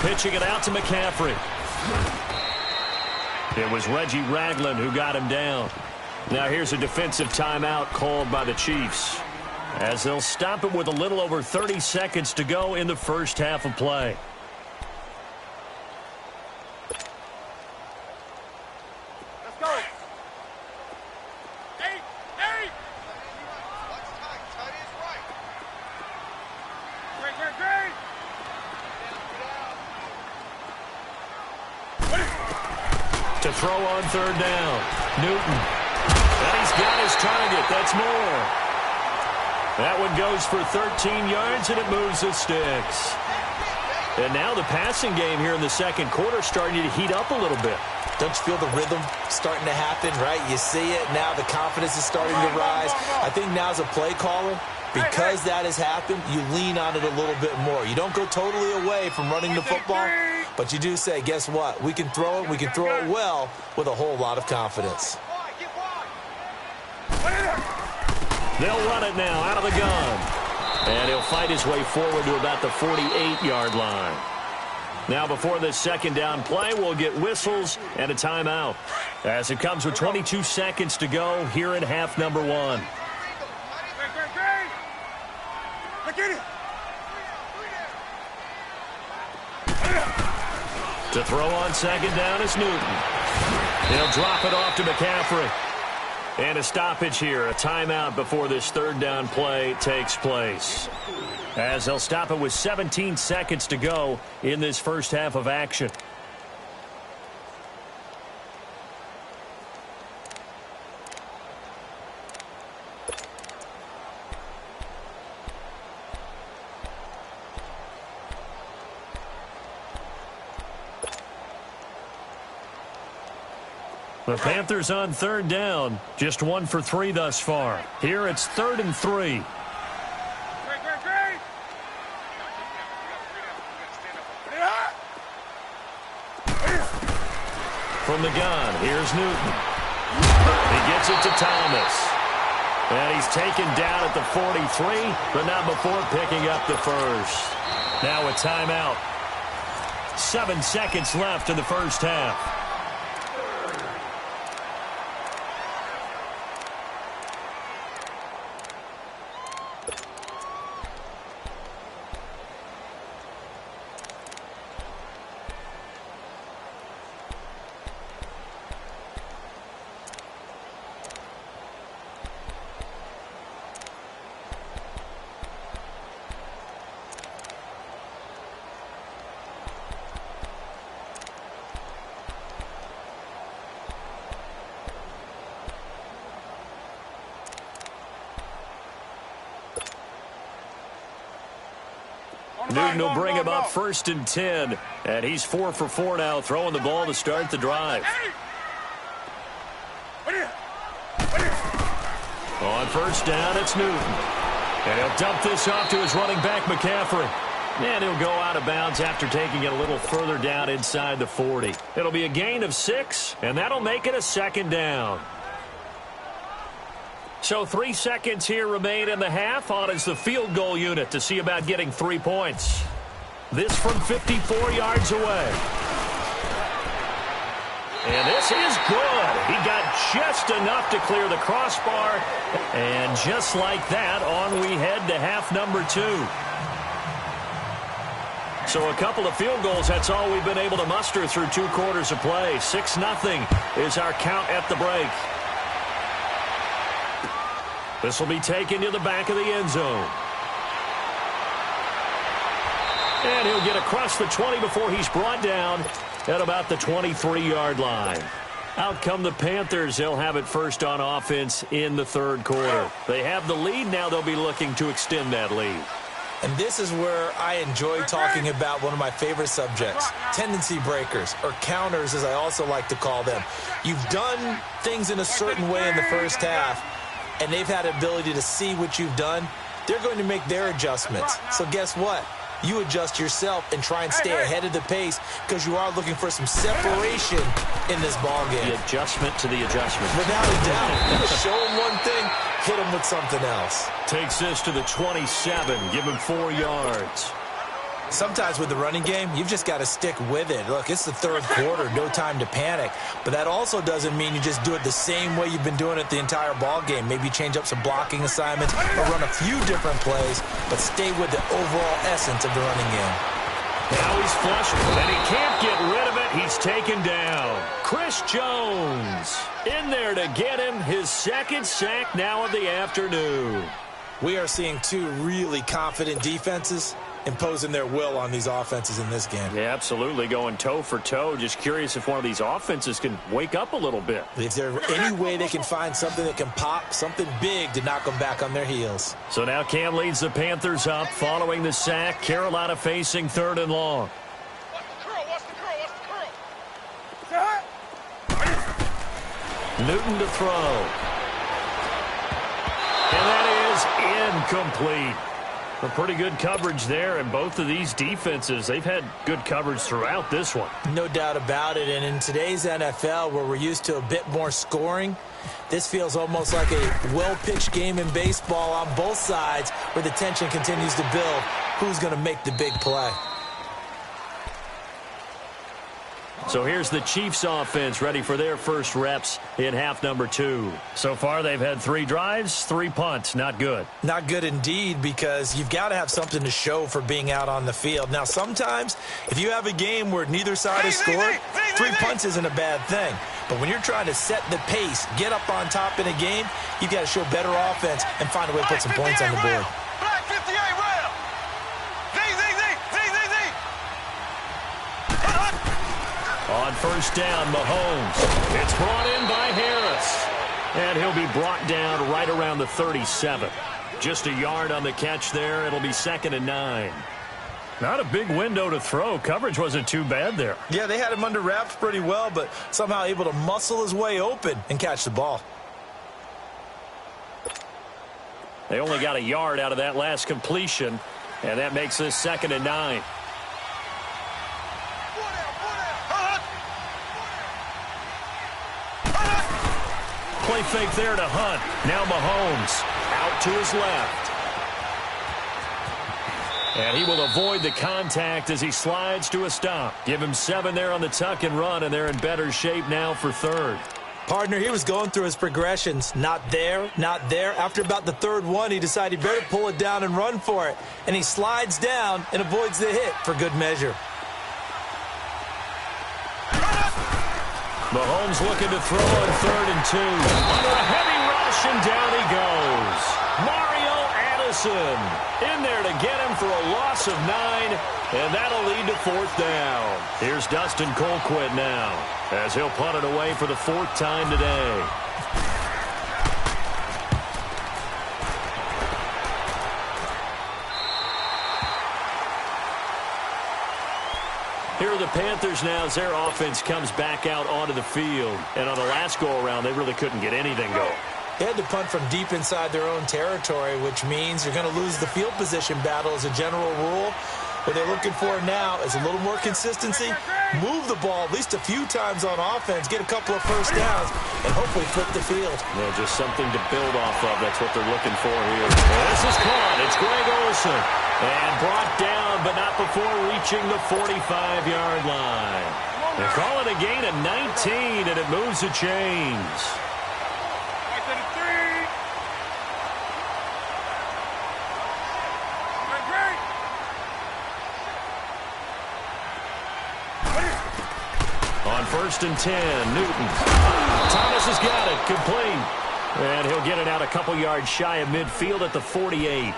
Pitching it out to McCaffrey. It was Reggie Ragland who got him down. Now here's a defensive timeout called by the Chiefs, as they'll stop it with a little over 30 seconds to go in the first half of play. Let's go. Eight. Great. To throw on 3rd down. Newton. And he's got his target. That's more. That one goes for 13 yards, and it moves the sticks. And now the passing game here in the second quarter starting to heat up a little bit. Don't you feel the rhythm starting to happen, right? You see it now. The confidence is starting to rise. I think now as a play caller, because that has happened, you lean on it a little bit more. You don't go totally away from running the football, but you do say, guess what? We can throw it. We can throw it well with a whole lot of confidence. They'll run it now out of the gun. And he'll fight his way forward to about the 48-yard line. Now before this 2nd down play, we'll get whistles and a timeout, as it comes with 22 seconds to go here in half number 1. To throw on 2nd down is Newton. He'll drop it off to McCaffrey. And a stoppage here, a timeout before this 3rd down play takes place, as they'll stop it with 17 seconds to go in this first half of action. The Panthers on third down. Just 1 for 3 thus far. Here it's 3rd and 3. From the gun, here's Newton. He gets it to Thomas. And he's taken down at the 43, but not before picking up the first. Now a timeout. 7 seconds left in the first half. Newton will bring him up 1st and 10. And he's 4 for 4 now, throwing the ball to start the drive. On 1st down, it's Newton. And he'll dump this off to his running back, McCaffrey. And he'll go out of bounds after taking it a little further down inside the 40. It'll be a gain of 6, and that'll make it a 2nd down. So 3 seconds here remain in the half. On is the field goal unit to see about getting 3 points. This from 54 yards away. And this is good. He got just enough to clear the crossbar. And just like that, on we head to half number 2. So a couple of field goals, that's all we've been able to muster through 2 quarters of play. 6-0 is our count at the break. This will be taken to the back of the end zone. And he'll get across the 20 before he's brought down at about the 23-yard line. Out come the Panthers. They'll have it first on offense in the 3rd quarter. They have the lead. Now they'll be looking to extend that lead. And this is where I enjoy talking about one of my favorite subjects, tendency breakers, or counters as I also like to call them. You've done things in a certain way in the first half, and they've had the ability to see what you've done. They're going to make their adjustments. So guess what? You adjust yourself and try and stay ahead of the pace because you are looking for some separation in this ball game. The adjustment to the adjustment. Without a doubt. Show them one thing, hit them with something else. Takes this to the 27, give him 4 yards. Sometimes with the running game, you've just got to stick with it. Look, it's the 3rd quarter, no time to panic. But that also doesn't mean you just do it the same way you've been doing it the entire ball game. Maybe change up some blocking assignments or run a few different plays, but stay with the overall essence of the running game. Now he's flushed, and he can't get rid of it. He's taken down. Chris Jones in there to get him his 2nd sack now of the afternoon. We are seeing 2 really confident defenses imposing their will on these offenses in this game. Yeah, absolutely, going toe for toe. Just curious if one of these offenses can wake up a little bit. If there's any way they can find something that can pop, something big to knock them back on their heels. So now Cam leads the Panthers up following the sack. Carolina facing 3rd and long. Newton to throw. And that is incomplete. A pretty good coverage there, and both of these defenses, they've had good coverage throughout this one. No doubt about it, and in today's NFL, where we're used to a bit more scoring, this feels almost like a well-pitched game in baseball on both sides where the tension continues to build. Who's going to make the big play? So here's the Chiefs offense ready for their first reps in half number 2. So far they've had 3 drives, 3 punts. Not good. Not good indeed, because you've got to have something to show for being out on the field. Now sometimes if you have a game where neither side has scored, 3 punts isn't a bad thing. But when you're trying to set the pace, get up on top in a game, you've got to show better offense and find a way to put some points on the board. On first down, Mahomes. It's brought in by Harris. And he'll be brought down right around the 37. Just a yard on the catch there. It'll be 2nd and 9. Not a big window to throw. Coverage wasn't too bad there. Yeah, they had him under wraps pretty well, but somehow able to muscle his way open and catch the ball. They only got a yard out of that last completion, and that makes this 2nd and 9. Play fake there to Hunt. Now Mahomes out to his left. And he will avoid the contact as he slides to a stop. Give him 7 there on the tuck and run, and they're in better shape now for 3rd. Partner, he was going through his progressions. Not there, not there. After about the 3rd one, he decided he better pull it down and run for it. And he slides down and avoids the hit for good measure. Mahomes looking to throw on 3rd and 2. Under a heavy rush, and down he goes. Mario Addison in there to get him for a loss of 9, and that'll lead to 4th down. Here's Dustin Colquitt now, as he'll punt it away for the 4th time today. Here are the Panthers now as their offense comes back out onto the field. And on the last go-around, they really couldn't get anything going. They had to punt from deep inside their own territory, which means you're going to lose the field position battle as a general rule. What they're looking for now is a little more consistency, move the ball at least a few times on offense, get a couple of first downs, and hopefully flip the field. Yeah, just something to build off of. That's what they're looking for here. And this is caught. It's Greg Olsen. And brought down, but not before reaching the 45-yard line. They call it a gain of 19, and it moves the chains. On 1st and 10, Newton. Thomas has got it, complete. And he'll get it out a couple yards shy of midfield at the 48.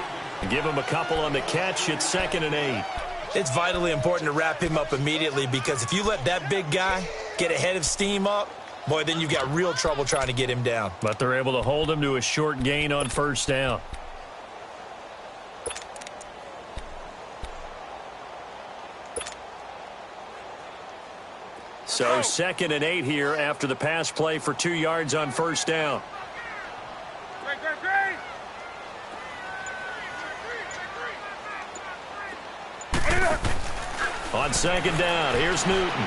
Give him a couple on the catch. It's 2nd and 8. It's vitally important to wrap him up immediately, because if you let that big guy get ahead of steam up, boy, then you've got real trouble trying to get him down. But they're able to hold him to a short gain on 1st down. So 2nd and 8 here after the pass play for 2 yards on 1st down. On 2nd down, here's Newton.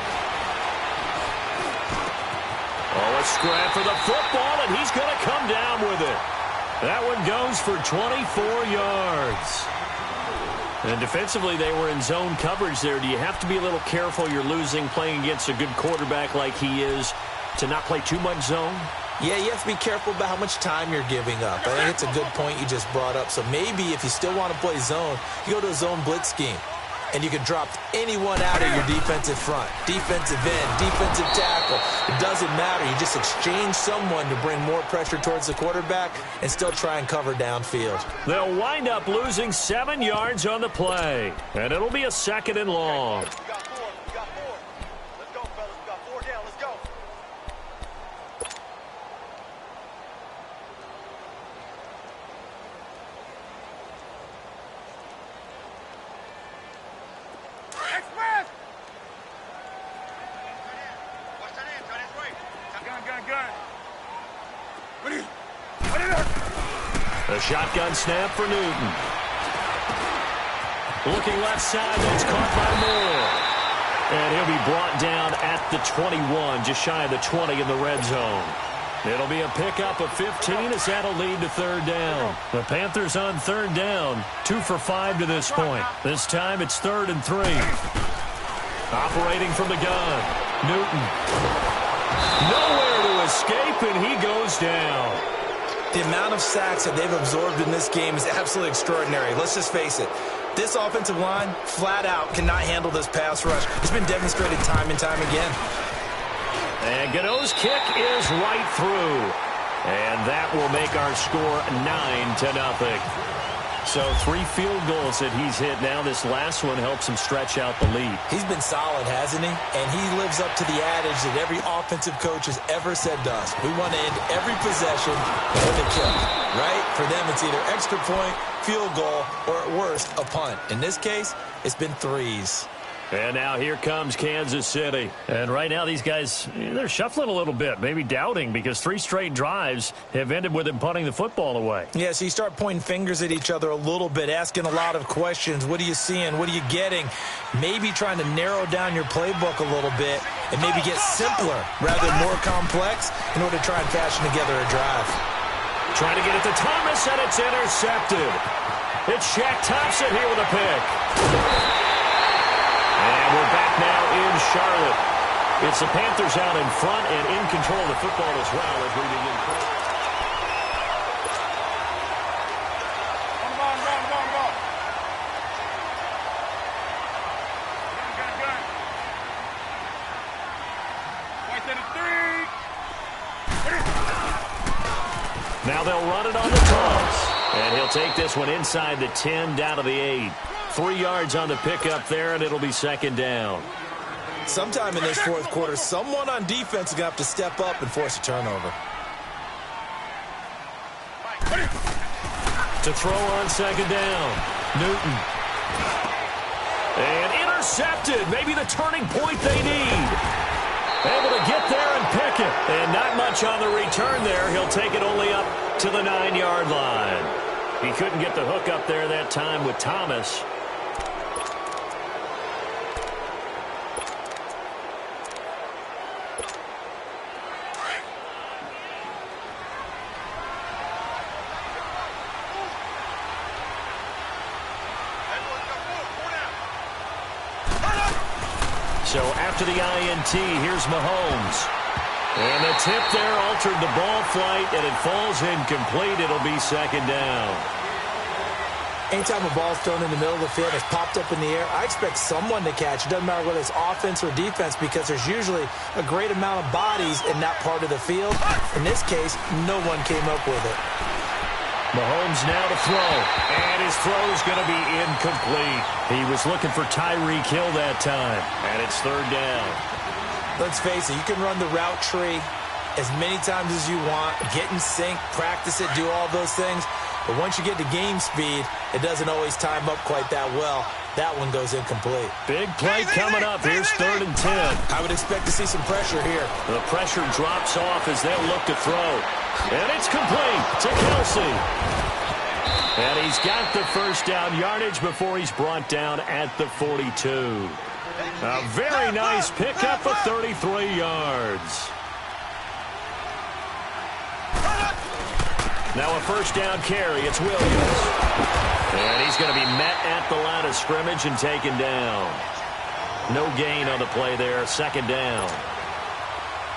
Oh, a scrap for the football, and he's going to come down with it. That one goes for 24 yards. And defensively, they were in zone coverage there. Do you have to be a little careful? You're losing playing against a good quarterback like he is to not play too much zone? Yeah, you have to be careful about how much time you're giving up. I think it's a good point you just brought up. So maybe if you still want to play zone, you go to a zone blitz scheme. And you can drop anyone out of your defensive front, defensive end, defensive tackle. It doesn't matter. You just exchange someone to bring more pressure towards the quarterback and still try and cover downfield. They'll wind up losing 7 yards on the play. And it'll be a 2nd and long. We got 4. Let's go, fellas. We got 4 down. Let's go. A shotgun snap for Newton. Looking left side, that's caught by Moore. And he'll be brought down at the 21, just shy of the 20 in the red zone. It'll be a pickup of 15 as that'll lead to 3rd down. The Panthers on 3rd down, 2 for 5 to this point. This time it's 3rd and 3. Operating from the gun, Newton. Nowhere to escape, and he goes down. The amount of sacks that they've absorbed in this game is absolutely extraordinary. Let's just face it. This offensive line, flat out, cannot handle this pass rush. It's been demonstrated time and time again. And Gano's kick is right through. And that will make our score 9-0. So 3 field goals that he's hit now. This last one helps him stretch out the lead. He's been solid, hasn't he? And he lives up to the adage that every offensive coach has ever said to us. We want to end every possession with a kick, right? For them, it's either extra point, field goal, or at worst, a punt. In this case, it's been 3s. And now here comes Kansas City. And right now these guys, they're shuffling a little bit, maybe doubting, because 3 straight drives have ended with him punting the football away. Yeah, so you start pointing fingers at each other a little bit, asking a lot of questions. What are you seeing? What are you getting? Maybe trying to narrow down your playbook a little bit and maybe get simpler rather than more complex in order to try and fashion together a drive. Trying to get it to Thomas, and it's intercepted. It's Shaq Thompson here with a pick. And we're back now in Charlotte. It's the Panthers out in front and in control of the football as well as we begin. Now they'll run it on the toss. And he'll take this one inside the 10 down to the 8. 3 yards on the pickup there, and it'll be second down. Sometime in this fourth quarter, someone on defense is going to have to step up and force a turnover. To throw on second down, Newton. And intercepted, maybe the turning point they need. Able to get there and pick it. And not much on the return there. He'll take it only up to the 9-yard line. He couldn't get the hook up there that time with Thomas. So after the INT, here's Mahomes. And the tip there altered the ball flight, and it falls incomplete. It'll be second down. Anytime a ball's thrown in the middle of the field, it's popped up in the air, I expect someone to catch. It doesn't matter whether it's offense or defense, because there's usually a great amount of bodies in that part of the field. In this case, no one came up with it. Mahomes now to throw, and his throw's going to be incomplete. He was looking for Tyreek Hill that time, and it's third down. Let's face it, you can run the route tree as many times as you want, get in sync, practice it, do all those things. But once you get to game speed, it doesn't always time up quite that well. That one goes incomplete. Big play coming up. Here's third and 10. I would expect to see some pressure here. The pressure drops off as they'll look to throw. And it's complete to Kelsey. And he's got the first down yardage before he's brought down at the 42. A very nice pickup of 33 yards. Now a first down carry. It's Williams. And he's going to be met at the line of scrimmage and taken down. No gain on the play there. Second down.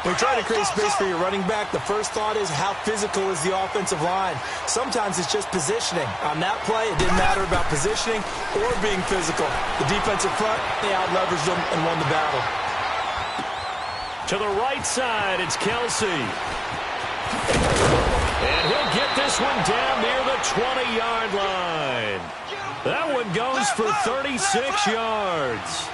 When you try to create space for your running back, the first thought is how physical is the offensive line. Sometimes it's just positioning. On that play, it didn't matter about positioning or being physical. The defensive front, they out-leveraged them and won the battle. To the right side, it's Kelsey. And he'll get this one down near the 20-yard line. That one goes for 36 yards.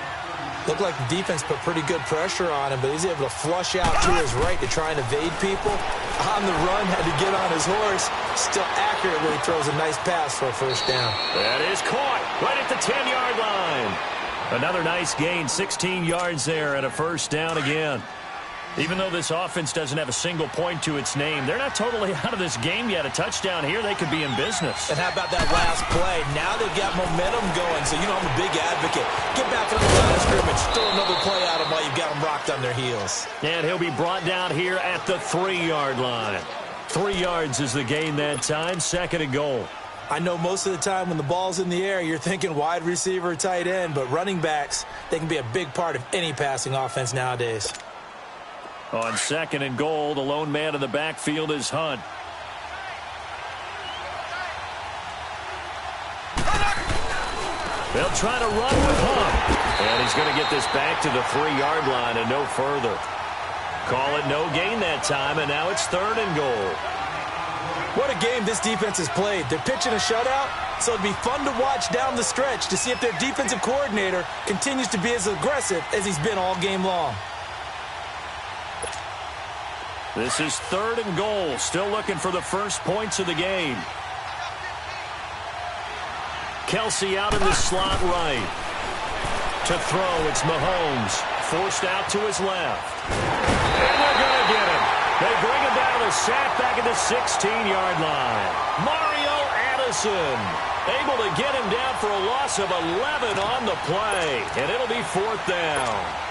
Looked like the defense put pretty good pressure on him, but he's able to flush out to his right to try and evade people. On the run, had to get on his horse. Still accurately throws a nice pass for a first down. That is caught right at the 10-yard line. Another nice gain, 16 yards there, and a first down again. Even though this offense doesn't have a single point to its name, they're not totally out of this game yet. A touchdown here, they could be in business. And how about that last play? Now they've got momentum going, so you know I'm a big advocate. Get back on the line of scrimmage, throw another play at them while you've got them rocked on their heels. And he'll be brought down here at the 3-yard line. 3 yards is the gain that time, second and goal. I know most of the time when the ball's in the air, you're thinking wide receiver, tight end, but running backs, they can be a big part of any passing offense nowadays. On second and goal, the lone man in the backfield is Hunt. They'll try to run with Hunt. And he's going to get this back to the 3-yard line and no further. Call it no gain that time, and now it's third and goal. What a game this defense has played. They're pitching a shutout, so it'd be fun to watch down the stretch to see if their defensive coordinator continues to be as aggressive as he's been all game long. This is 3rd and goal. Still looking for the first points of the game. Kelsey out in the slot right. To throw, it's Mahomes. Forced out to his left. And they're going to get him. They bring him down to the sack back at the 16-yard line. Mario Addison able to get him down for a loss of 11 on the play. And it'll be 4th down.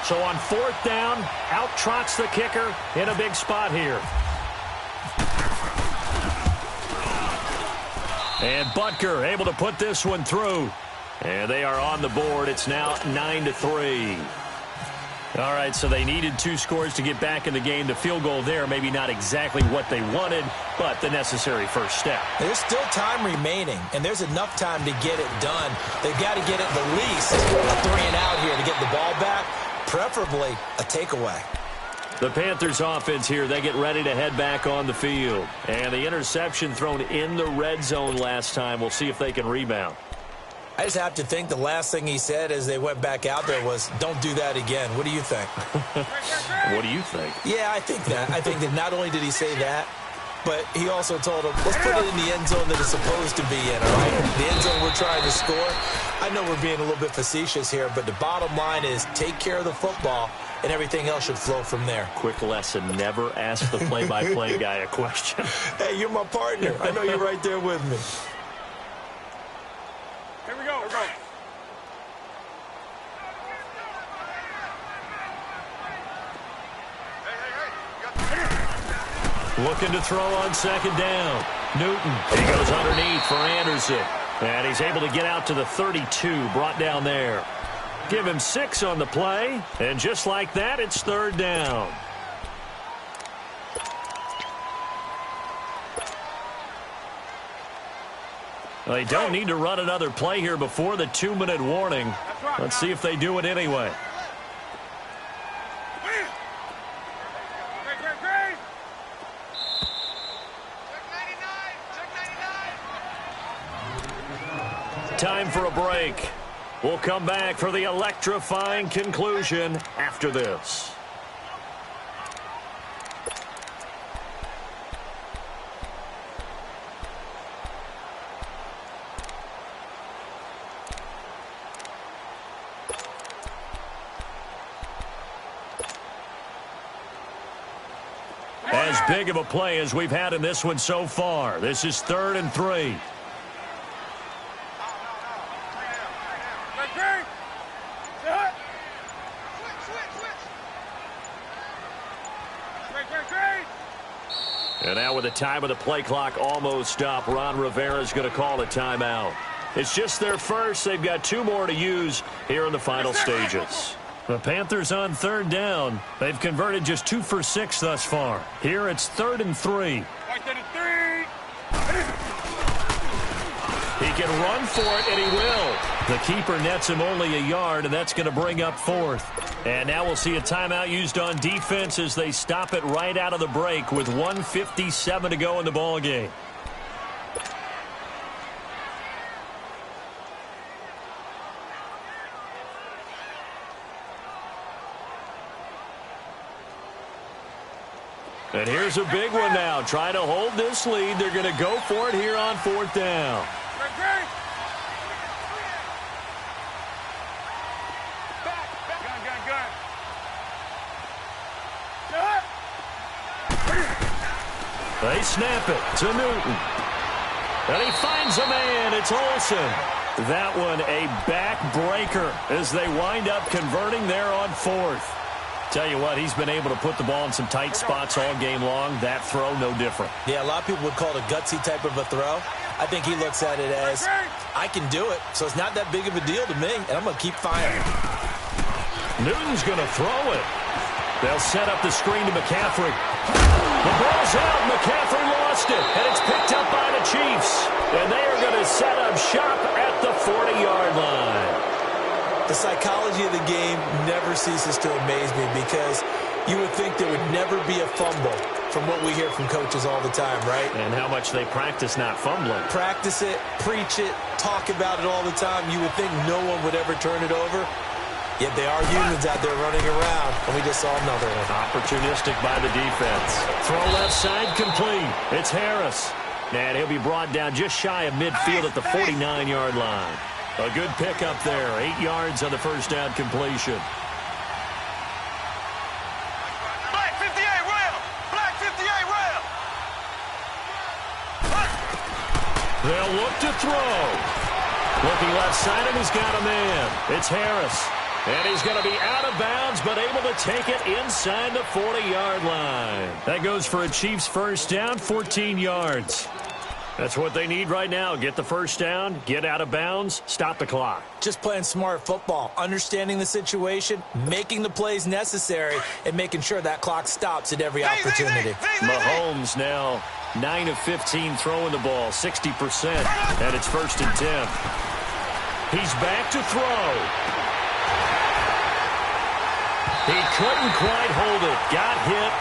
So on 4th down, out trots the kicker in a big spot here. And Butker able to put this one through. And they are on the board. It's now 9-3. All right, so they needed 2 scores to get back in the game. The field goal there, maybe not exactly what they wanted, but the necessary first step. There's still time remaining, and there's enough time to get it done. They've got to get it at least a 3-and-out here to get the ball back, preferably a takeaway. The Panthers offense here, they get ready to head back on the field. And the interception thrown in the red zone last time. We'll see if they can rebound. I just have to think the last thing he said as they went back out there was, don't do that again. What do you think? What do you think? Yeah, I think that. I think that not only did he say that, but he also told him, let's put it in the end zone that it's supposed to be in, all right? The end zone we're trying to score. I know we're being a little bit facetious here, but the bottom line is take care of the football, and everything else should flow from there. Quick lesson, never ask the play-by-play guy a question. Hey, you're my partner. I know you're right there with me. Here we go. Here we go. Looking to throw on 2nd down. Newton, he goes underneath for Anderson. And he's able to get out to the 32, brought down there. Give him 6 on the play. And just like that, it's 3rd down. They don't need to run another play here before the 2-minute warning. Let's see if they do it anyway. Time for a break. We'll come back for the electrifying conclusion after this. As big of a play as we've had in this one so far. This is 3rd and 3. And now with the time of the play clock almost up, Ron Rivera's going to call a timeout. It's just their first. They've got 2 more to use here in the final stages. The Panthers on 3rd down. They've converted just 2 for 6 thus far. Here it's 3rd and 3. He can run for it, and he will. The keeper nets him only a yard, and that's going to bring up 4th. And now we'll see a timeout used on defense as they stop it right out of the break with 1:57 to go in the ballgame. And here's a big one now. Trying to hold this lead. They're going to go for it here on 4th down. They snap it to Newton. And he finds a man. It's Olsen. That one a backbreaker as they wind up converting there on 4th. Tell you what, he's been able to put the ball in some tight spots all game long. That throw, no different. Yeah, a lot of people would call it a gutsy type of a throw. I think he looks at it as, I can do it, so it's not that big of a deal to me, and I'm going to keep firing. Newton's going to throw it. They'll set up the screen to McCaffrey. The ball's out. McCaffrey lost it, and it's picked up by the Chiefs. And they are going to set up shop at the 40-yard line. The psychology of the game never ceases to amaze me because You would think there would never be a fumble from what we hear from coaches all the time, right? And how much they practice not fumbling. Practice it, preach it, talk about it all the time. You would think no one would ever turn it over. Yet they are humans out there running around, and we just saw another one. Opportunistic by the defense. Throw left side complete. It's Harris. And he'll be brought down just shy of midfield at the 49-yard line. A good pickup there. 8 yards on the first down completion. Black 58 rail. Black 58 rail. They'll look to throw. Looking left side, and he's got a man. It's Harris. And he's going to be out of bounds, but able to take it inside the 40-yard line. That goes for a Chiefs first down, 14 yards. That's what they need right now. Get the first down, get out of bounds, stop the clock. Just playing smart football, understanding the situation, making the plays necessary, and making sure that clock stops at every opportunity. Mahomes now 9 of 15 throwing the ball, 60%, and it's 1st and 10. He's back to throw. He couldn't quite hold it. Got hit.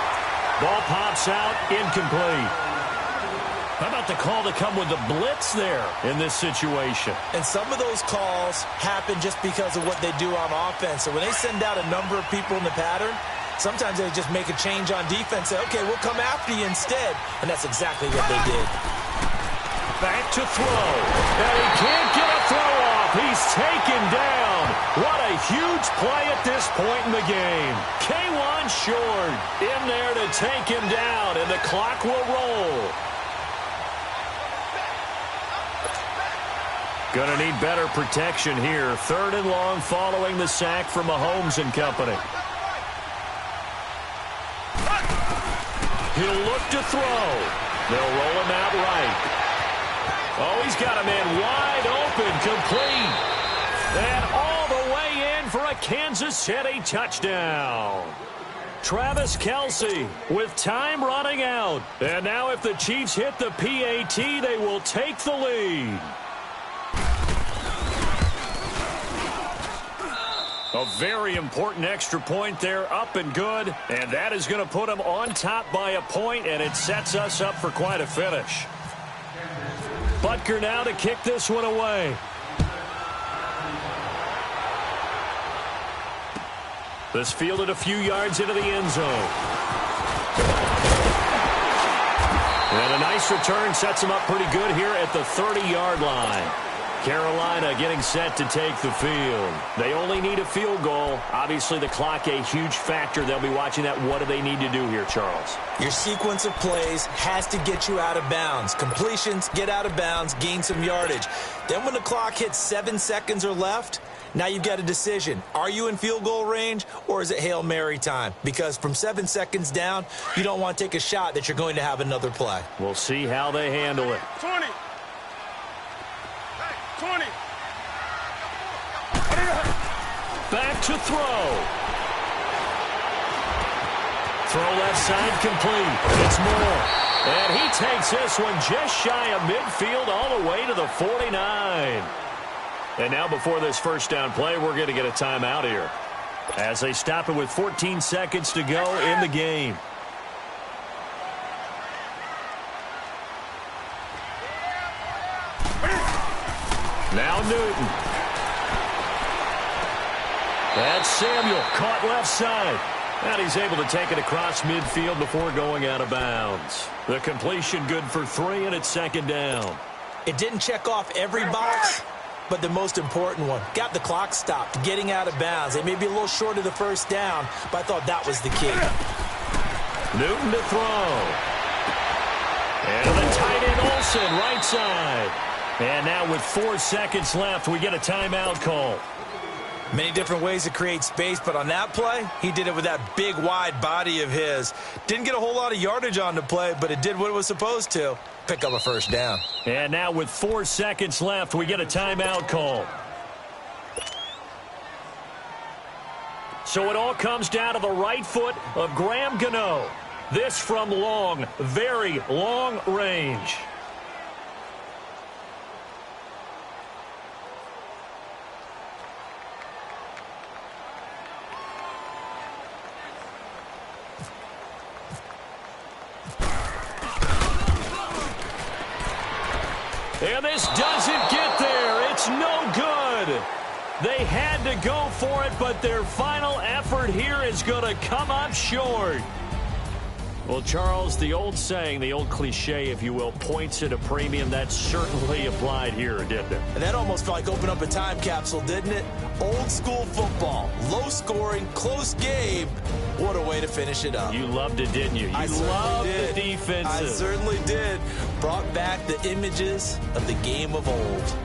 Ball pops out. Incomplete. How about the call to come with the blitz there in this situation? And some of those calls happen just because of what they do on offense. So when they send out a number of people in the pattern, sometimes they just make a change on defense. Say, okay, we'll come after you instead. And that's exactly what they did. Back to throw. And he can't get a throw off. He's taken down. What a huge play at this point in the game. K1 Short in there to take him down, and the clock will roll. Gonna need better protection here. 3rd and long following the sack from Mahomes and company. He'll look to throw. They'll roll him out right. Oh, he's got a man wide open, complete. And all the way in for a Kansas City touchdown. Travis Kelce with time running out. And now if the Chiefs hit the PAT, they will take the lead. A very important extra point there, up and good. And that is going to put them on top by a point, and it sets us up for quite a finish. Butker now to kick this one away. This fielded a few yards into the end zone. And a nice return sets him up pretty good here at the 30-yard line. Carolina getting set to take the field. They only need a field goal. Obviously, the clock a huge factor. They'll be watching that. What do they need to do here, Charles? Your sequence of plays has to get you out of bounds. Completions, get out of bounds, gain some yardage. Then when the clock hits 7 seconds or left, now you've got a decision. Are you in field goal range, or is it Hail Mary time? Because from 7 seconds down, you don't want to take a shot that you're going to have another play. We'll see how they handle it. 20. 20. Back to throw. Throw left side complete. It's Moore. And he takes this one just shy of midfield all the way to the 49. And now before this first down play, we're going to get a timeout here as they stop it with 14 seconds to go in the game. Now Newton. That's Samuel, caught left side. And he's able to take it across midfield before going out of bounds. The completion good for 3, and it's 2nd down. It didn't check off every box, but the most important one. Got the clock stopped, getting out of bounds. They may be a little short of the first down, but I thought that was the key. Newton to throw. And the tight end Olsen, right side. And now with 4 seconds left, we get a timeout call. Many different ways to create space, but on that play, he did it with that big, wide body of his. Didn't get a whole lot of yardage on the play, but it did what it was supposed to. Pick up a first down. And now with 4 seconds left, we get a timeout call. So it all comes down to the right foot of Graham Gano. This from long, very long range. And this doesn't get there. It's no good. They had to go for it, but their final effort here is going to come up short. Well, Charles, the old saying, the old cliche, if you will, points at a premium, that certainly applied here, didn't it? And that almost felt like opened up a time capsule, didn't it? Old school football, low scoring, close game. What a way to finish it up. You loved it, didn't you? You loved the defenses. I certainly did. Brought back the images of the game of old.